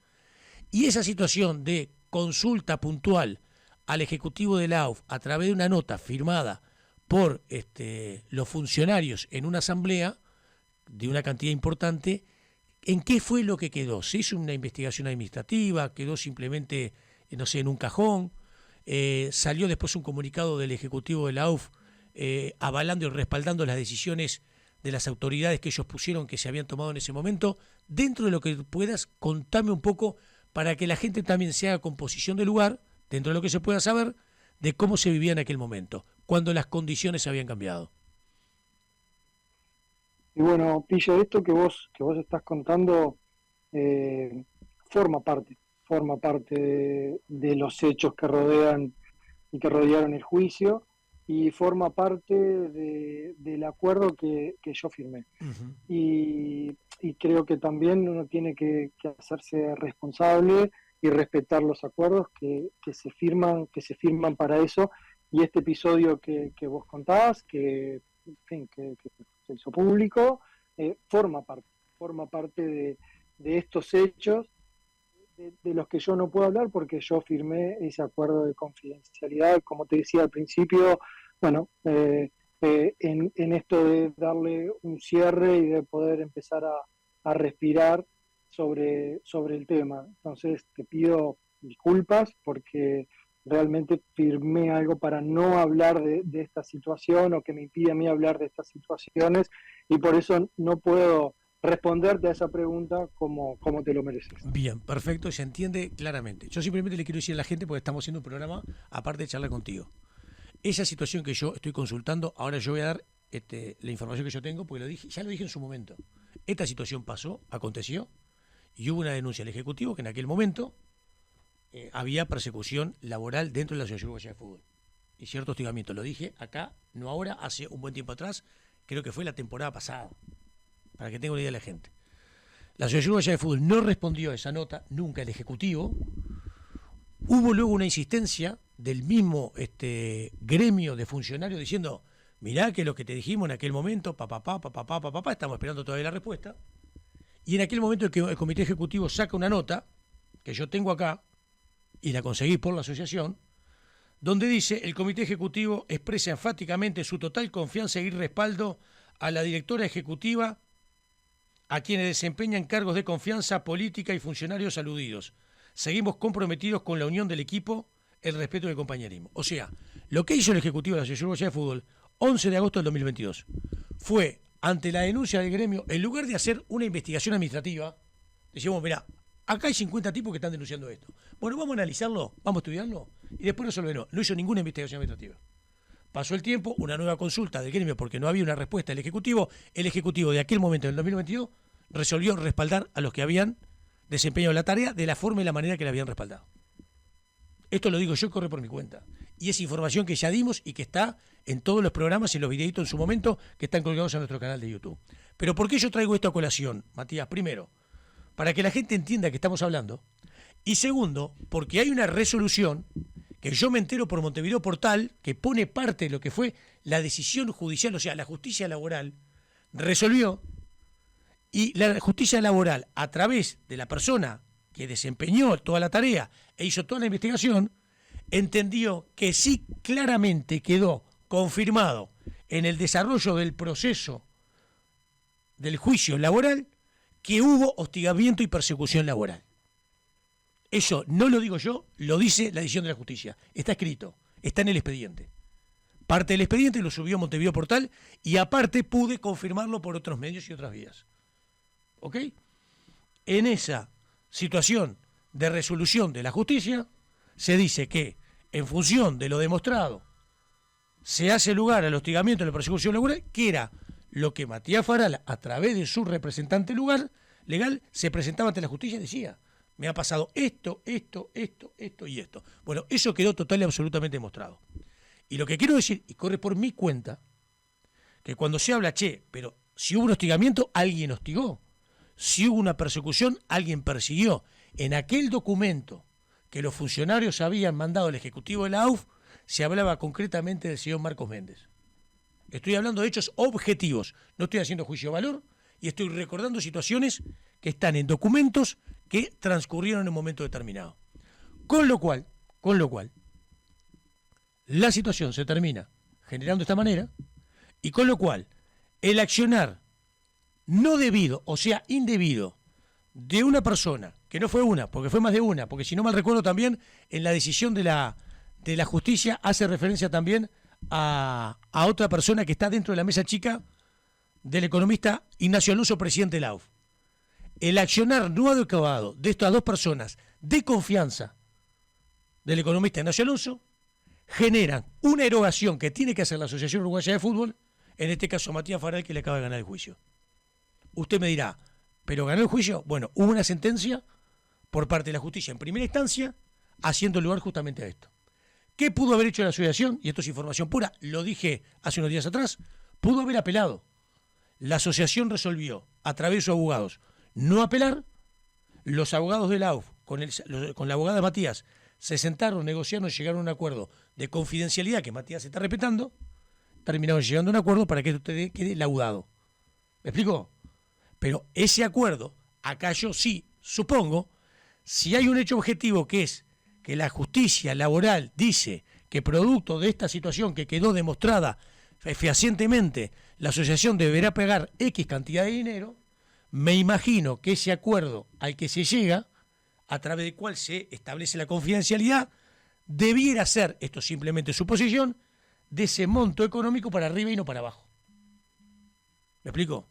y esa situación de consulta puntual al Ejecutivo de la AUF a través de una nota firmada por los funcionarios en una asamblea de una cantidad importante, ¿en qué fue lo que quedó? ¿Se hizo una investigación administrativa? ¿Quedó simplemente, no sé, en un cajón? ¿Salió después un comunicado del Ejecutivo de la AUF avalando y respaldando las decisiones de las autoridades que ellos pusieron, que se habían tomado en ese momento? Dentro de lo que puedas, contame un poco para que la gente también se haga composición del lugar, dentro de lo que se pueda saber, de cómo se vivía en aquel momento, cuando las condiciones habían cambiado. Y bueno, Pillo, esto que vos estás contando forma parte de los hechos que rodean y que rodearon el juicio, y forma parte del acuerdo que yo firmé. Uh-huh. Y creo que también uno tiene que hacerse responsable y respetar los acuerdos que se firman para eso. Y este episodio que vos contabas, que se hizo público, forma parte de estos hechos de los que yo no puedo hablar porque yo firmé ese acuerdo de confidencialidad. Como te decía al principio, bueno, en esto de darle un cierre y de poder empezar a respirar sobre el tema. Entonces te pido disculpas porque realmente firmé algo para no hablar de esta situación, o que me impide a mí hablar de estas situaciones, y por eso no puedo responderte a esa pregunta como te lo mereces. Bien, perfecto, se entiende claramente. Yo simplemente le quiero decir a la gente, porque estamos haciendo un programa aparte de charlar contigo. Esa situación que yo estoy consultando, ahora yo voy a dar la información que yo tengo, porque ya lo dije en su momento. Esta situación pasó, aconteció, y hubo una denuncia al Ejecutivo que en aquel momento había persecución laboral dentro de la Asociación Uruguaya de Fútbol y cierto hostigamiento. Lo dije acá, no ahora, hace un buen tiempo atrás, creo que fue la temporada pasada, para que tenga una idea la gente. La Asociación Uruguaya de Fútbol no respondió a esa nota, nunca el Ejecutivo. Hubo luego una insistencia del mismo gremio de funcionarios diciendo: mirá que lo que te dijimos en aquel momento, estamos esperando todavía la respuesta. Y en aquel momento el Comité Ejecutivo saca una nota, que yo tengo acá, y la conseguí por la asociación, donde dice: el Comité Ejecutivo expresa enfáticamente su total confianza y respaldo a la directora ejecutiva, a quienes desempeñan cargos de confianza política y funcionarios aludidos. Seguimos comprometidos con la unión del equipo, el respeto y el compañerismo. O sea, lo que hizo el Ejecutivo de la Asociación Uruguaya de Fútbol, 11 de agosto del 2022, fue, ante la denuncia del gremio, en lugar de hacer una investigación administrativa, decimos: mirá, acá hay 50 tipos que están denunciando esto. Bueno, vamos a analizarlo, vamos a estudiarlo y después resolverlo. No hizo ninguna investigación administrativa. Pasó el tiempo, una nueva consulta del gremio porque no había una respuesta del Ejecutivo. El Ejecutivo de aquel momento, en el 2022, resolvió respaldar a los que habían desempeñado la tarea de la forma y la manera que la habían respaldado. Esto lo digo yo, corre por mi cuenta. Y es información que ya dimos y que está en todos los programas y en los videitos en su momento que están colgados en nuestro canal de YouTube. Pero ¿por qué yo traigo esto a colación, Matías? Primero, para que la gente entienda que estamos hablando. Y segundo, porque hay una resolución que yo me entero por Montevideo Portal, que pone parte de lo que fue la decisión judicial, o sea, la justicia laboral, resolvió, y la justicia laboral, a través de la persona que desempeñó toda la tarea e hizo toda la investigación, entendió que sí claramente quedó confirmado en el desarrollo del proceso del juicio laboral que hubo hostigamiento y persecución laboral. Eso no lo digo yo, lo dice la decisión de la justicia. Está escrito, está en el expediente. Parte del expediente lo subió Montevideo Portal y aparte pude confirmarlo por otros medios y otras vías. ¿Ok? En esa situación de resolución de la justicia se dice que en función de lo demostrado se hace lugar al hostigamiento y la persecución laboral, que era lo que Matías Faral, a través de su representante legal, se presentaba ante la justicia y decía: me ha pasado esto y esto. Bueno, eso quedó total y absolutamente demostrado. Y lo que quiero decir, y corre por mi cuenta, que cuando se habla, pero si hubo un hostigamiento, alguien hostigó. Si hubo una persecución, alguien persiguió. En aquel documento que los funcionarios habían mandado al Ejecutivo de la AUF, se hablaba concretamente del señor Marcos Méndez. Estoy hablando de hechos objetivos, no estoy haciendo juicio de valor, y estoy recordando situaciones que están en documentos que transcurrieron en un momento determinado. Con lo cual, La situación se termina generando de esta manera, y con lo cual el accionar no debido, o sea, indebido, de una persona, que no fue una, porque fue más de una, porque si no mal recuerdo también, en la decisión de la justicia hace referencia también a otra persona que está dentro de la mesa chica del economista Ignacio Alonso, presidente de la AUF. El accionar no adecuado de estas dos personas de confianza del economista Ignacio Alonso generan una erogación que tiene que hacer la Asociación Uruguaya de Fútbol, en este caso Matías Faral, que le acaba de ganar el juicio. Usted me dirá, ¿pero ganó el juicio? Bueno, hubo una sentencia por parte de la justicia en primera instancia haciendo lugar justamente a esto. ¿Qué pudo haber hecho la asociación? Y esto es información pura, lo dije hace unos días atrás, pudo haber apelado. La asociación resolvió, a través de sus abogados, no apelar. Los abogados de la AUF, con la abogada de Matías, se sentaron, negociaron y llegaron a un acuerdo de confidencialidad que Matías está respetando, terminaron llegando a un acuerdo para que esto quede laudado. ¿Me explico? Pero ese acuerdo, acá yo sí supongo, si hay un hecho objetivo que es que la justicia laboral dice que producto de esta situación que quedó demostrada fehacientemente, la asociación deberá pagar X cantidad de dinero, me imagino que ese acuerdo al que se llega, a través del cual se establece la confidencialidad, debiera ser, esto simplemente suposición, de ese monto económico para arriba y no para abajo. ¿Me explico?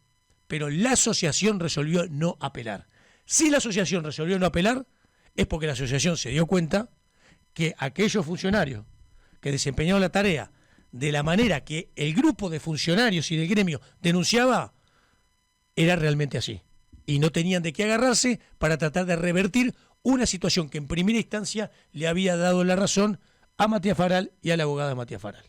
Pero la asociación resolvió no apelar. Si la asociación resolvió no apelar, es porque la asociación se dio cuenta que aquellos funcionarios que desempeñaron la tarea de la manera que el grupo de funcionarios y del gremio denunciaba, era realmente así. Y no tenían de qué agarrarse para tratar de revertir una situación que en primera instancia le había dado la razón a Matías Faral y a la abogada Matías Faral.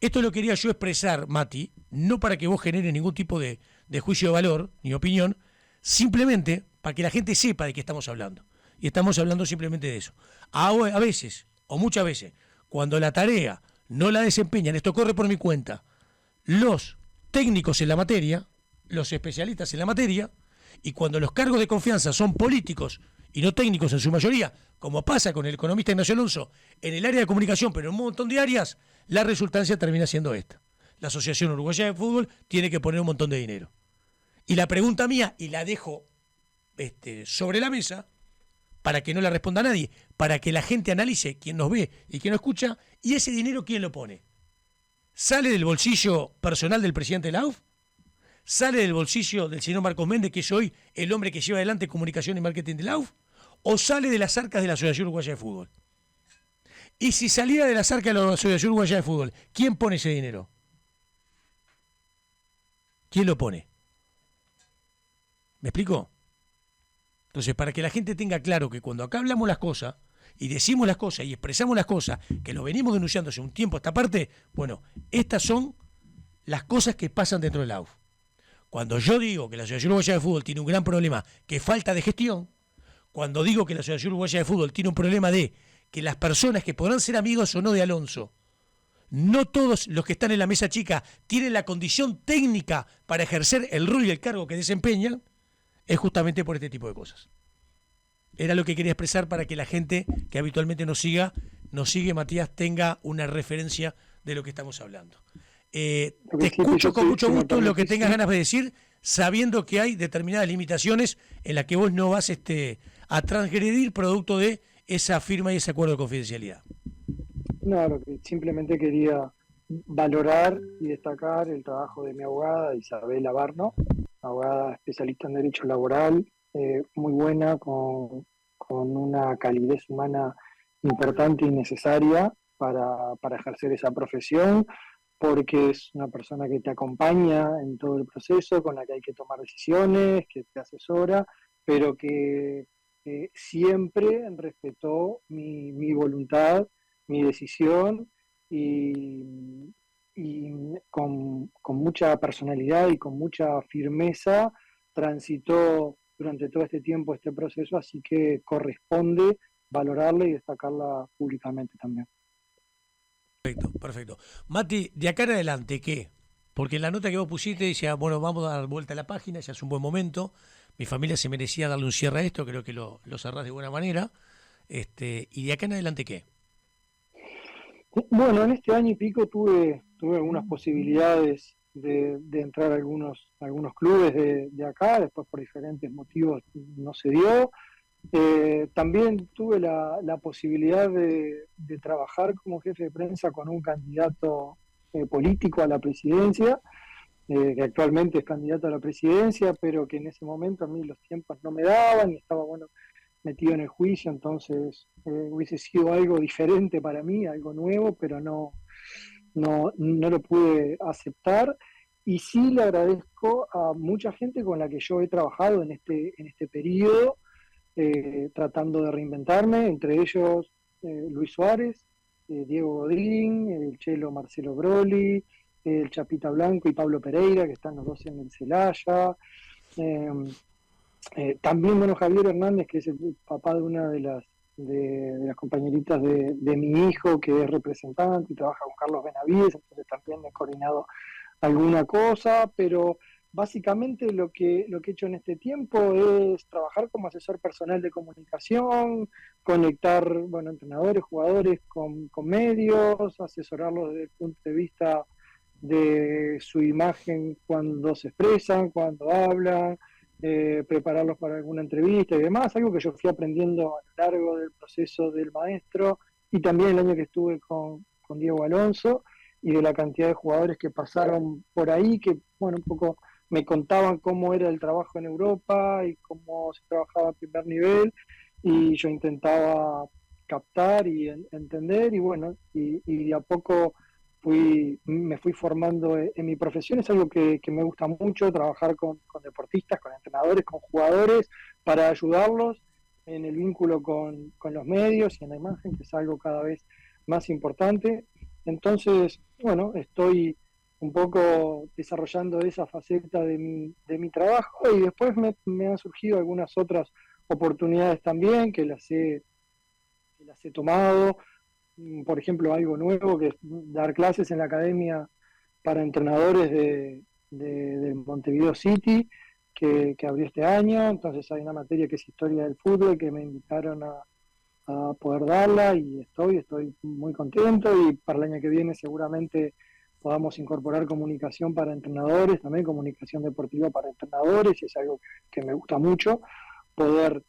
Esto lo quería yo expresar, Mati, no para que vos generes ningún tipo de juicio de valor ni opinión, simplemente para que la gente sepa de qué estamos hablando. Y estamos hablando simplemente de eso. A veces, o muchas veces, cuando la tarea no la desempeñan, esto corre por mi cuenta, los técnicos en la materia, los especialistas en la materia, y cuando los cargos de confianza son políticos y no técnicos en su mayoría, como pasa con el economista Ignacio Alonso en el área de comunicación, pero en un montón de áreas, la resultancia termina siendo esta. La Asociación Uruguaya de Fútbol tiene que poner un montón de dinero. Y la pregunta mía, y la dejo sobre la mesa, para que no la responda nadie, para que la gente analice, quién nos ve y quién nos escucha, y ese dinero, ¿quién lo pone? ¿Sale del bolsillo personal del presidente de la AUF? ¿Sale del bolsillo del señor Marcos Méndez, que es hoy el hombre que lleva adelante comunicación y marketing de la AUF? ¿O sale de las arcas de la Asociación Uruguaya de Fútbol? Y si saliera de las arcas de la Asociación Uruguaya de Fútbol, ¿quién pone ese dinero? ¿Quién lo pone? ¿Me explico? Entonces, para que la gente tenga claro que cuando acá hablamos las cosas, y decimos las cosas, y expresamos las cosas, que lo venimos denunciando hace un tiempo a esta parte, bueno, estas son las cosas que pasan dentro del AUF. Cuando yo digo que la Asociación Uruguaya de Fútbol tiene un gran problema, que es falta de gestión, cuando digo que la Asociación Uruguaya de Fútbol tiene un problema de que las personas que podrán ser amigos o no de Alonso, no todos los que están en la mesa chica tienen la condición técnica para ejercer el rol y el cargo que desempeñan, es justamente por este tipo de cosas. Era lo que quería expresar para que la gente que habitualmente nos sigue, Matías, tenga una referencia de lo que estamos hablando. Te escucho con mucho gusto lo que tengas ganas de decir, sabiendo que hay determinadas limitaciones en las que vos no vas a transgredir producto de esa firma y ese acuerdo de confidencialidad. No, lo que simplemente quería valorar y destacar el trabajo de mi abogada Isabela Barno, abogada especialista en derecho laboral, muy buena, con una calidez humana importante y necesaria para ejercer esa profesión, porque es una persona que te acompaña en todo el proceso, con la que hay que tomar decisiones, que te asesora, pero que siempre respetó mi voluntad, mi decisión, y con mucha personalidad y con mucha firmeza transitó durante todo este tiempo este proceso, así que corresponde valorarla y destacarla públicamente también. Perfecto. Mati, de acá en adelante, ¿qué? Porque en la nota que vos pusiste decía, bueno, vamos a dar vuelta a la página, ya es un buen momento, mi familia se merecía darle un cierre a esto, creo que lo cerrás de buena manera, y de acá en adelante, ¿qué? Bueno, en este año y pico tuve algunas posibilidades de entrar a algunos clubes de acá, después por diferentes motivos no se dio. También tuve la posibilidad de trabajar como jefe de prensa con un candidato político a la presidencia, que actualmente es candidato a la presidencia, pero que en ese momento a mí los tiempos no me daban y estaba, bueno, metido en el juicio, entonces hubiese sido algo diferente para mí, algo nuevo, pero no lo pude aceptar. Y sí le agradezco a mucha gente con la que yo he trabajado en este periodo, tratando de reinventarme, entre ellos Luis Suárez, Diego Godín, el Chelo Marcelo Broli, el Chapita Blanco y Pablo Pereira, que están los dos en el Celaya. Eh, También, bueno, Javier Hernández, que es el papá de una de las compañeritas de mi hijo, que es representante y trabaja con Carlos Benavides, entonces también me he coordinado alguna cosa, pero básicamente lo que he hecho en este tiempo es trabajar como asesor personal de comunicación, conectar, bueno, entrenadores, jugadores con medios, asesorarlos desde el punto de vista de su imagen cuando se expresan, cuando hablan, prepararlos para alguna entrevista y demás, algo que yo fui aprendiendo a lo largo del proceso del maestro y también el año que estuve con Diego Alonso y de la cantidad de jugadores que pasaron por ahí, que bueno, un poco me contaban cómo era el trabajo en Europa y cómo se trabajaba a primer nivel y yo intentaba captar y entender y bueno, y de a poco me fui formando en mi profesión. Es algo que me gusta mucho, trabajar con deportistas, con entrenadores, con jugadores, para ayudarlos en el vínculo con los medios y en la imagen, que es algo cada vez más importante. Entonces, bueno, estoy un poco desarrollando esa faceta de mi trabajo y después me han surgido algunas otras oportunidades también que las he tomado. Por ejemplo, algo nuevo que es dar clases en la academia para entrenadores del Montevideo City, que abrió este año. Entonces hay una materia que es historia del fútbol que me invitaron a poder darla y estoy muy contento y para el año que viene seguramente podamos incorporar comunicación para entrenadores, también comunicación deportiva para entrenadores, y es algo que me gusta mucho, poder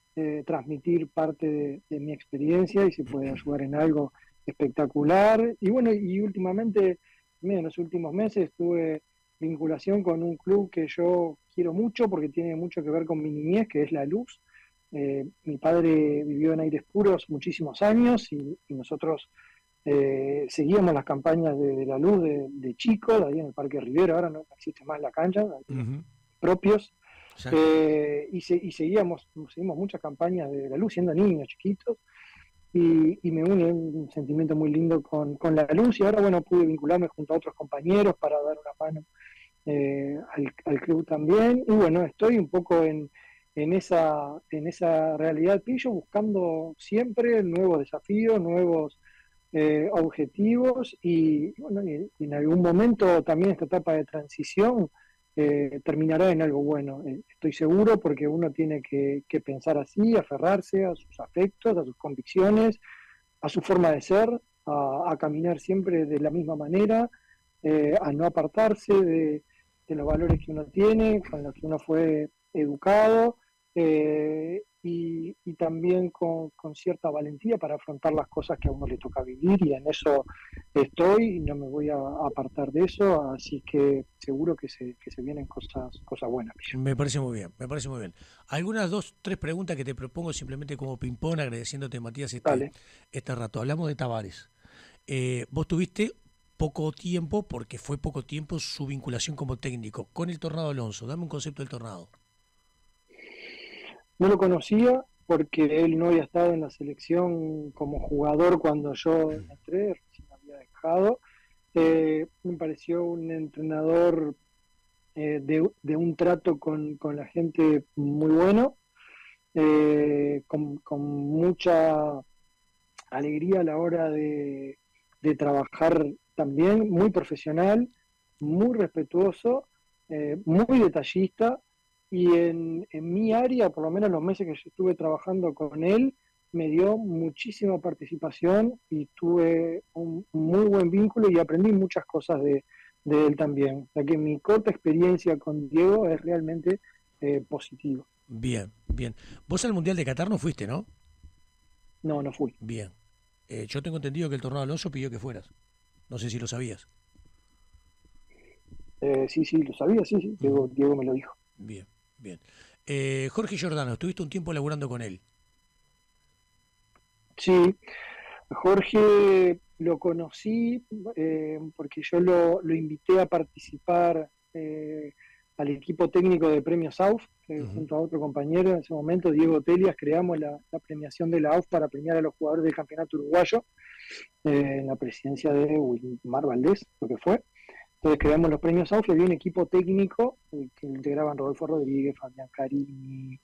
transmitir parte de mi experiencia y si puede ayudar en algo espectacular. Y bueno, y últimamente, en los últimos meses tuve vinculación con un club que yo quiero mucho porque tiene mucho que ver con mi niñez, que es La Luz. Mi padre vivió en Aires Puros muchísimos años y nosotros seguíamos las campañas de La Luz de chicos, ahí en el Parque Rivera, ahora no existe más la cancha, propios. Y seguimos muchas campañas de La Luz siendo niños chiquitos y me une un sentimiento muy lindo con La Luz y ahora bueno pude vincularme junto a otros compañeros para dar una mano al club también y bueno estoy un poco en esa realidad pillo buscando siempre nuevos desafíos, nuevos objetivos y bueno y en algún momento también esta etapa de transición terminará en algo bueno. Estoy seguro porque uno tiene que pensar así, aferrarse a sus afectos, a sus convicciones, a su forma de ser, a caminar siempre de la misma manera, a no apartarse de los valores que uno tiene, con los que uno fue educado, y también con cierta valentía para afrontar las cosas que a uno le toca vivir y en eso estoy y no me voy a apartar de eso, así que seguro que se vienen cosas buenas. Me parece muy bien, me parece muy bien. Algunas 2, 3 preguntas que te propongo simplemente como ping-pong, agradeciéndote Matías este rato. Hablamos de Tavares. Vos tuviste poco tiempo, porque fue poco tiempo su vinculación como técnico con el Tornado Alonso. Dame un concepto del Tornado. No lo conocía porque él no había estado en la selección como jugador cuando yo entré, recién había dejado. Me pareció un entrenador de un trato con la gente muy bueno, con mucha alegría a la hora de trabajar también, muy profesional, muy respetuoso, muy detallista y en mi área, por lo menos los meses que yo estuve trabajando con él, me dio muchísima participación y tuve un muy buen vínculo y aprendí muchas cosas de él también. O sea que mi corta experiencia con Diego es realmente positiva. Bien, bien. Vos al Mundial de Qatar no fuiste, ¿no? No, no fui. Bien. Yo tengo entendido que el Tornado Alonso pidió que fueras. No sé si lo sabías. Sí, lo sabía, sí. Diego me lo dijo. Bien, bien. Jorge Giordano, estuviste un tiempo laburando con él. Sí, Jorge lo conocí porque yo lo invité a participar al equipo técnico de Premios AUF, junto a otro compañero en ese momento, Diego Telias, creamos la premiación de la AUF para premiar a los jugadores del campeonato uruguayo, en la presidencia de Wilmar Valdés, lo que fue. Entonces creamos los premios AUF y había un equipo técnico que integraban Rodolfo Rodríguez, Fabián Carini,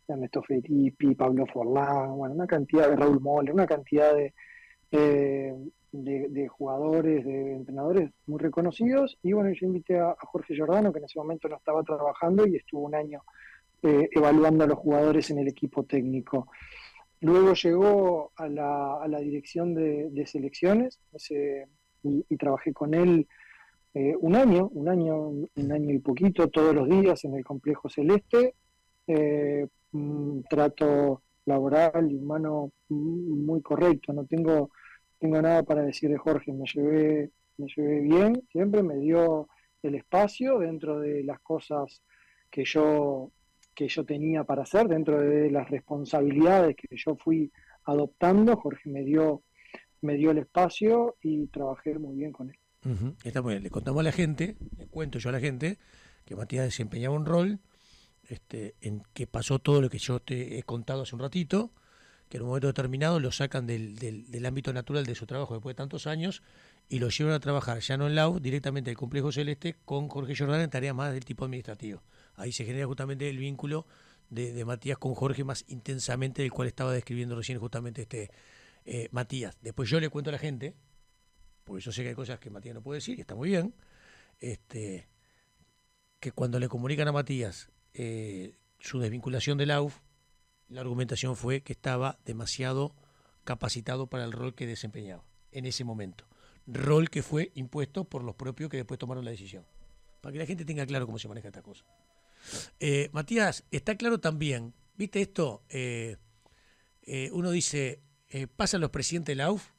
Ernesto Filippi, Pablo Forlán, bueno, una cantidad de Raúl Moller, una cantidad de jugadores, de entrenadores muy reconocidos. Y bueno, yo invité a Jorge Giordano, que en ese momento no estaba trabajando y estuvo un año evaluando a los jugadores en el equipo técnico. Luego llegó a la dirección de selecciones y trabajé con él un año y poquito, todos los días en el Complejo Celeste. Un trato laboral y humano muy correcto. No tengo nada para decir de Jorge. Me llevé bien, siempre me dio el espacio dentro de las cosas que yo tenía para hacer, dentro de las responsabilidades que yo fui adoptando. Jorge me dio el espacio y trabajé muy bien con él. Está muy bien. Le contamos a la gente, le cuento yo a la gente, que Matías desempeñaba un rol en que pasó todo lo que yo te he contado hace un ratito, que en un momento determinado lo sacan del ámbito natural de su trabajo después de tantos años y lo llevan a trabajar ya no en la U, directamente al Complejo Celeste con Jorge Giordano en tareas más del tipo administrativo. Ahí se genera justamente el vínculo de Matías con Jorge más intensamente, del cual estaba describiendo recién justamente Matías. Después yo le cuento a la gente, porque yo sé que hay cosas que Matías no puede decir y está muy bien, que cuando le comunican a Matías su desvinculación del AUF, la argumentación fue que estaba demasiado capacitado para el rol que desempeñaba en ese momento. Rol que fue impuesto por los propios que después tomaron la decisión. Para que la gente tenga claro cómo se maneja esta cosa. Matías, está claro también, ¿viste esto? Uno dice, pasan los presidentes de la AUF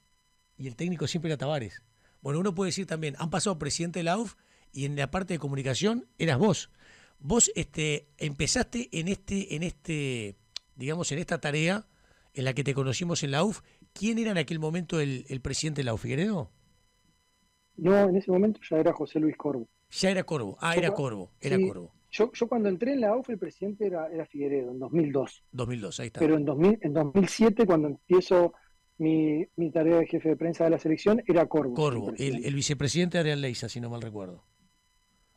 y el técnico siempre era Tavares. Bueno, uno puede decir también, han pasado presidente de la AUF y en la parte de comunicación eras vos. Vos empezaste digamos, en esta tarea en la que te conocimos en la UF. ¿Quién era en aquel momento el presidente de la UF, Figueredo? No, en ese momento ya era José Luis Corvo. Ya era Corvo. Era Corvo. Yo cuando entré en la UF el presidente era Figueredo, en 2002. 2002, ahí está. Pero en 2007, cuando empiezo mi tarea de jefe de prensa de la selección, era Corvo. Corvo, el vicepresidente de Adrián Leiza, si no mal recuerdo.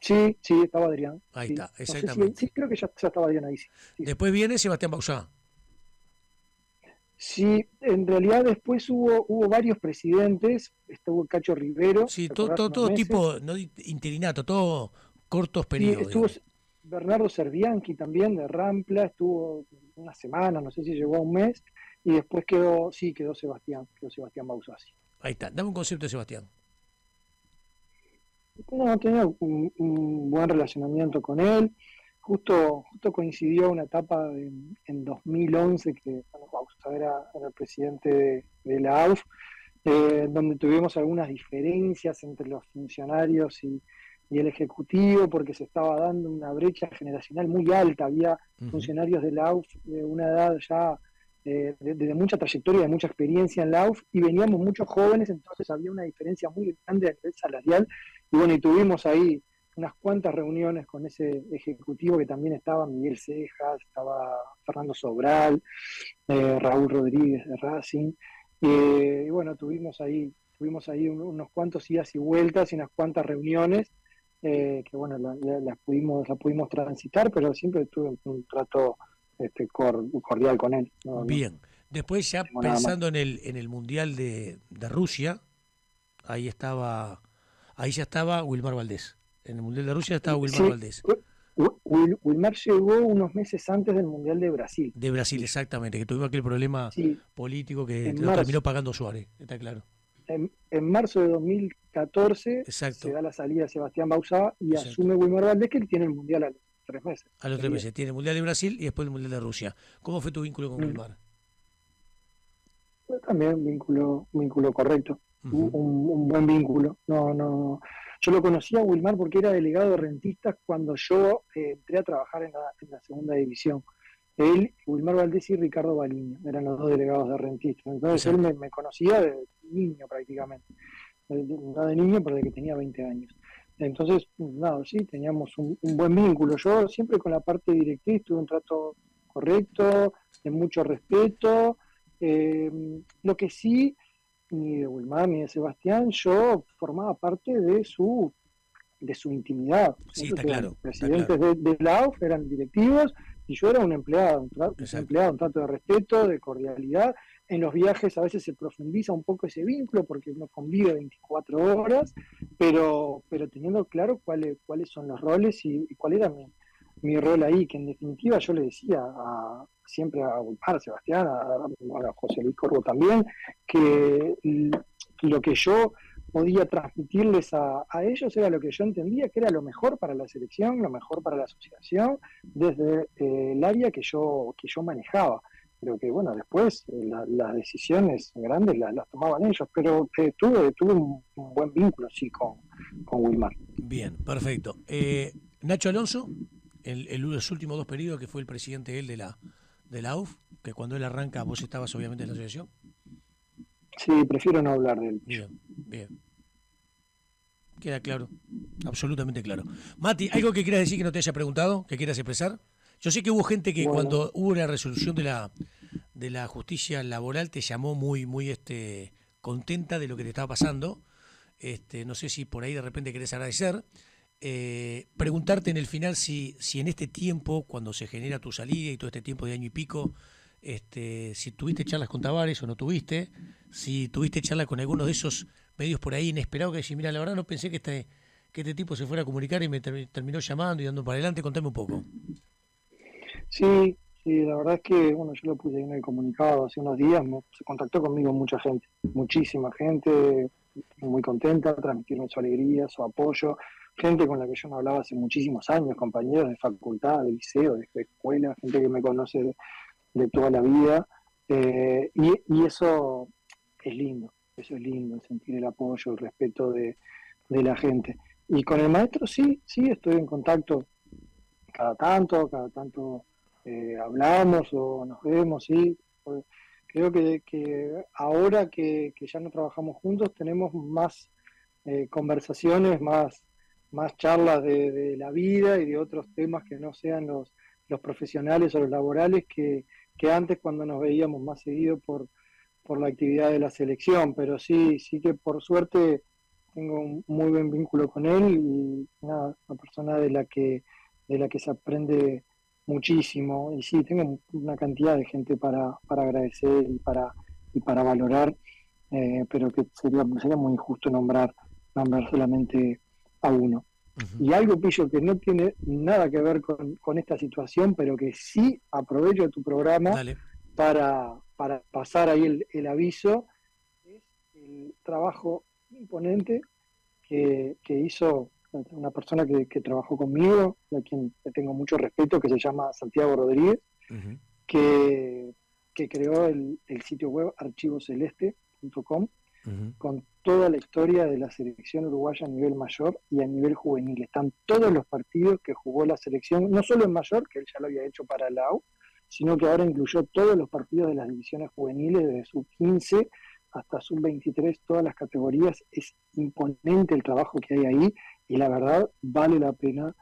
Sí, estaba Adrián. Ahí sí. está, exactamente. No sé sí, creo que ya estaba Adrián ahí. Sí. Después viene Sebastián Bauzá. Sí, en realidad después hubo varios presidentes, estuvo Cacho Rivero. Sí, todo tipo, no interinato, todo cortos periodos. Sí, estuvo Bernardo Servianchi también, de Rampla, estuvo una semana, no sé si llegó a un mes, y después quedó Sebastián Bauzá. Sí. Ahí está, dame un concepto de Sebastián. No, tenía un buen relacionamiento con él. Justo coincidió una etapa en 2011 que Bauzá era el presidente de la AUF, donde tuvimos algunas diferencias entre los funcionarios y el Ejecutivo, porque se estaba dando una brecha generacional muy alta. Había funcionarios de la AUF de una edad ya de mucha trayectoria, de mucha experiencia en la AUF, y veníamos muchos jóvenes, entonces había una diferencia muy grande a nivel salarial. Y bueno, y tuvimos ahí unas cuantas reuniones con ese ejecutivo, que también estaba Miguel Cejas, estaba Fernando Sobral, Raúl Rodríguez de Racing, y bueno, tuvimos ahí unos cuantos idas y vueltas y unas cuantas reuniones, que bueno, las pudimos transitar, pero siempre tuve un trato cordial con él. Bien, después ya pensando en el Mundial de Rusia, ahí ya estaba Wilmar Valdés. En el Mundial de Rusia estaba Wilmar Valdés. Wilmar llegó unos meses antes del Mundial de Brasil. De Brasil, exactamente, que tuvimos aquel problema Sí, político que en lo marzo. terminó pagando Suárez, está claro. En marzo de 2014 Exacto, se da la salida de Sebastián Bauzá y exacto. asume Wilmar Valdés, que él tiene el Mundial a los 3 meses. A los 3 meses. Tiene el Mundial de Brasil y después el Mundial de Rusia. ¿Cómo fue tu vínculo con Mm. Wilmar? También vínculo correcto, Ujú. un buen vínculo. Yo lo conocí a Wilmar porque era delegado de rentistas cuando yo entré a trabajar en la segunda división. Él, Wilmar Valdés y Ricardo Baliño eran los dos delegados de rentistas. Entonces Exacto. él me conocía de niño prácticamente, no de niño, pero de que tenía 20 años. Entonces, nada, sí, teníamos un buen vínculo. Yo siempre con la parte directriz tuve un trato correcto, de mucho respeto. Lo que sí, ni de Wilmar ni de Sebastián, yo formaba parte de su intimidad. Sí, Ellos está eran claro. Está presidentes claro. de la AUF, eran directivos, y yo era un empleado, Exacto. un trato de respeto, de cordialidad. En los viajes a veces se profundiza un poco ese vínculo porque uno convive 24 horas, pero teniendo claro cuáles son los roles y cuál era mi rol ahí, que en definitiva yo le decía siempre a Wilmar, a Sebastián, a José Luis Corvo también, que lo que yo podía transmitirles a ellos era lo que yo entendía que era lo mejor para la selección, lo mejor para la asociación, desde el área que yo manejaba. Pero que bueno, después las decisiones grandes las tomaban ellos, pero tuve un buen vínculo, sí, con Wilmar. Bien, perfecto. Nacho Alonso, los últimos 2 periodos que fue el presidente él de la UF, que cuando él arranca vos estabas obviamente en la asociación. Sí, prefiero no hablar de él. Bien, bien. Queda claro, absolutamente claro. Mati, ¿algo que quieras decir que no te haya preguntado, que quieras expresar? Yo sé que hubo gente que Bueno. cuando hubo la resolución de la justicia laboral te llamó muy contenta de lo que te estaba pasando. No sé si por ahí de repente querés agradecer. Preguntarte en el final si en este tiempo, cuando se genera tu salida y todo este tiempo de año y pico, si tuviste charlas con Tavares o no tuviste, si tuviste charlas con alguno de esos medios por ahí inesperados que decís, mira, la verdad no pensé que este tipo se fuera a comunicar y me terminó llamando y dando para adelante. Contame un poco. Sí, la verdad es que, bueno, yo lo puse en el comunicado hace unos días, se contactó conmigo mucha gente, muchísima gente, muy contenta, transmitirme su alegría, su apoyo, gente con la que yo no hablaba hace muchísimos años, compañeros de facultad, de liceo, de escuela, gente que me conoce de toda la vida, y eso es lindo, sentir el apoyo, el respeto de la gente. Y con el maestro sí, estoy en contacto cada tanto hablamos o nos vemos, sí. Creo que ahora que ya no trabajamos juntos tenemos más conversaciones, más charlas de la vida y de otros temas que no sean los profesionales o los laborales que antes cuando nos veíamos más seguido por la actividad de la selección. Pero sí que por suerte tengo un muy buen vínculo con él y una persona de la que se aprende muchísimo. Y sí, tengo una cantidad de gente para agradecer y para valorar, pero que sería muy injusto nombrar solamente a uno. Uh-huh. Y algo, Pillo, que no tiene nada que ver con esta situación, pero que sí aprovecho de tu programa. Dale. para pasar ahí el aviso, es el trabajo imponente que hizo una persona que trabajó conmigo, a quien le tengo mucho respeto, que se llama Santiago Rodríguez, Uh-huh. que creó el sitio web archivoceleste.com, Uh-huh. con toda la historia de la selección uruguaya a nivel mayor y a nivel juvenil. Están todos los partidos que jugó la selección, no solo en mayor, que él ya lo había hecho para la AU, sino que ahora incluyó todos los partidos de las divisiones juveniles, desde sub-15 hasta sub-23, todas las categorías. Es imponente el trabajo que hay ahí y la verdad vale la pena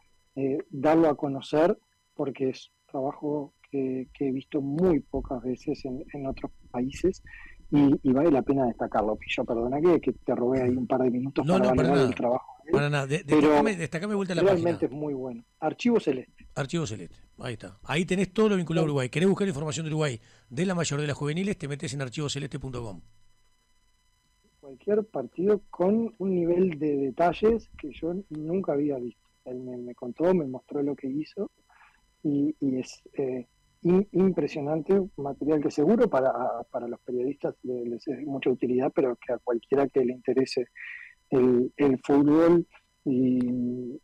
darlo a conocer, porque es un trabajo que he visto muy pocas veces en otros países y vale la pena destacarlo. Pillo, perdona que te robé ahí un par de minutos No, para no, para valorar nada. el trabajo. Para nada. Pero Destacame vuelta a la realmente página. es muy bueno. Archivo Celeste. Archivo Celeste. Ahí está. Ahí tenés todo lo vinculado a Uruguay. ¿Querés buscar información de Uruguay de la mayor de las juveniles? Te metes en archivoceleste.com. Cualquier partido con un nivel de detalles que yo nunca había visto. Él me contó, me mostró lo que hizo y es impresionante, material que seguro para los periodistas les es de mucha utilidad, pero que a cualquiera que le interese el fútbol y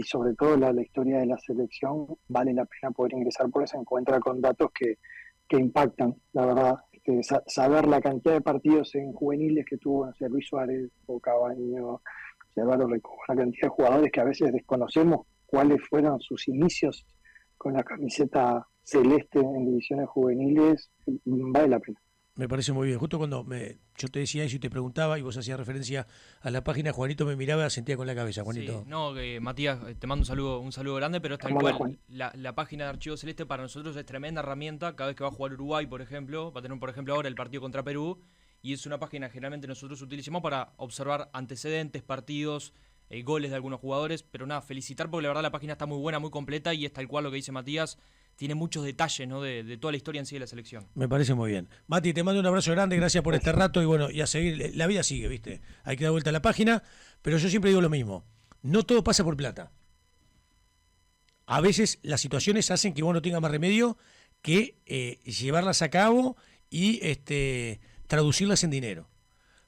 sobre todo la historia de la selección, vale la pena poder ingresar porque se encuentra con datos que impactan, la verdad. Saber la cantidad de partidos en juveniles que tuvo, no sé, Luis Suárez o Cabaño, Álvaro Recoba, la cantidad de jugadores que a veces desconocemos cuáles fueron sus inicios con la camiseta celeste en divisiones juveniles, vale la pena. Me parece muy bien. Justo cuando yo te decía eso y te preguntaba y vos hacías referencia a la página, Juanito me miraba y sentía con la cabeza, Juanito. Sí, no, Matías, te mando un saludo grande, pero es tal cual. La página de Archivo Celeste para nosotros es tremenda herramienta. Cada vez que va a jugar Uruguay, por ejemplo, va a tener, por ejemplo, ahora el partido contra Perú, y es una página que generalmente nosotros utilizamos para observar antecedentes, partidos, goles de algunos jugadores, pero nada, felicitar porque la verdad la página está muy buena, muy completa y es tal cual lo que dice Matías. Tiene muchos detalles, ¿no? de toda la historia en sí de la selección. Me parece muy bien. Mati, te mando un abrazo grande, gracias por este rato y bueno, y a seguir, la vida sigue, ¿viste? Hay que dar vuelta a la página, pero yo siempre digo lo mismo, no todo pasa por plata. A veces las situaciones hacen que vos no tengas más remedio que llevarlas a cabo y traducirlas en dinero.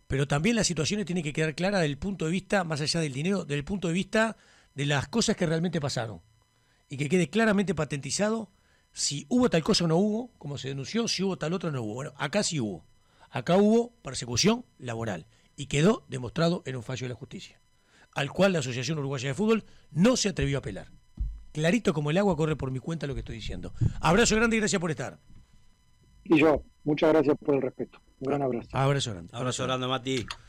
Pero también las situaciones tienen que quedar claras desde el punto de vista, más allá del dinero, desde el punto de vista de las cosas que realmente pasaron. Y que quede claramente patentizado si hubo tal cosa o no hubo, como se denunció, si hubo tal otra o no hubo. Bueno, acá sí hubo. Acá hubo persecución laboral y quedó demostrado en un fallo de la justicia, al cual la Asociación Uruguaya de Fútbol no se atrevió a apelar. Clarito como el agua corre por mi cuenta lo que estoy diciendo. Abrazo grande y gracias por estar. Y yo, muchas gracias por el respeto. Un gran abrazo. Abrazo grande. Abrazo grande, Mati.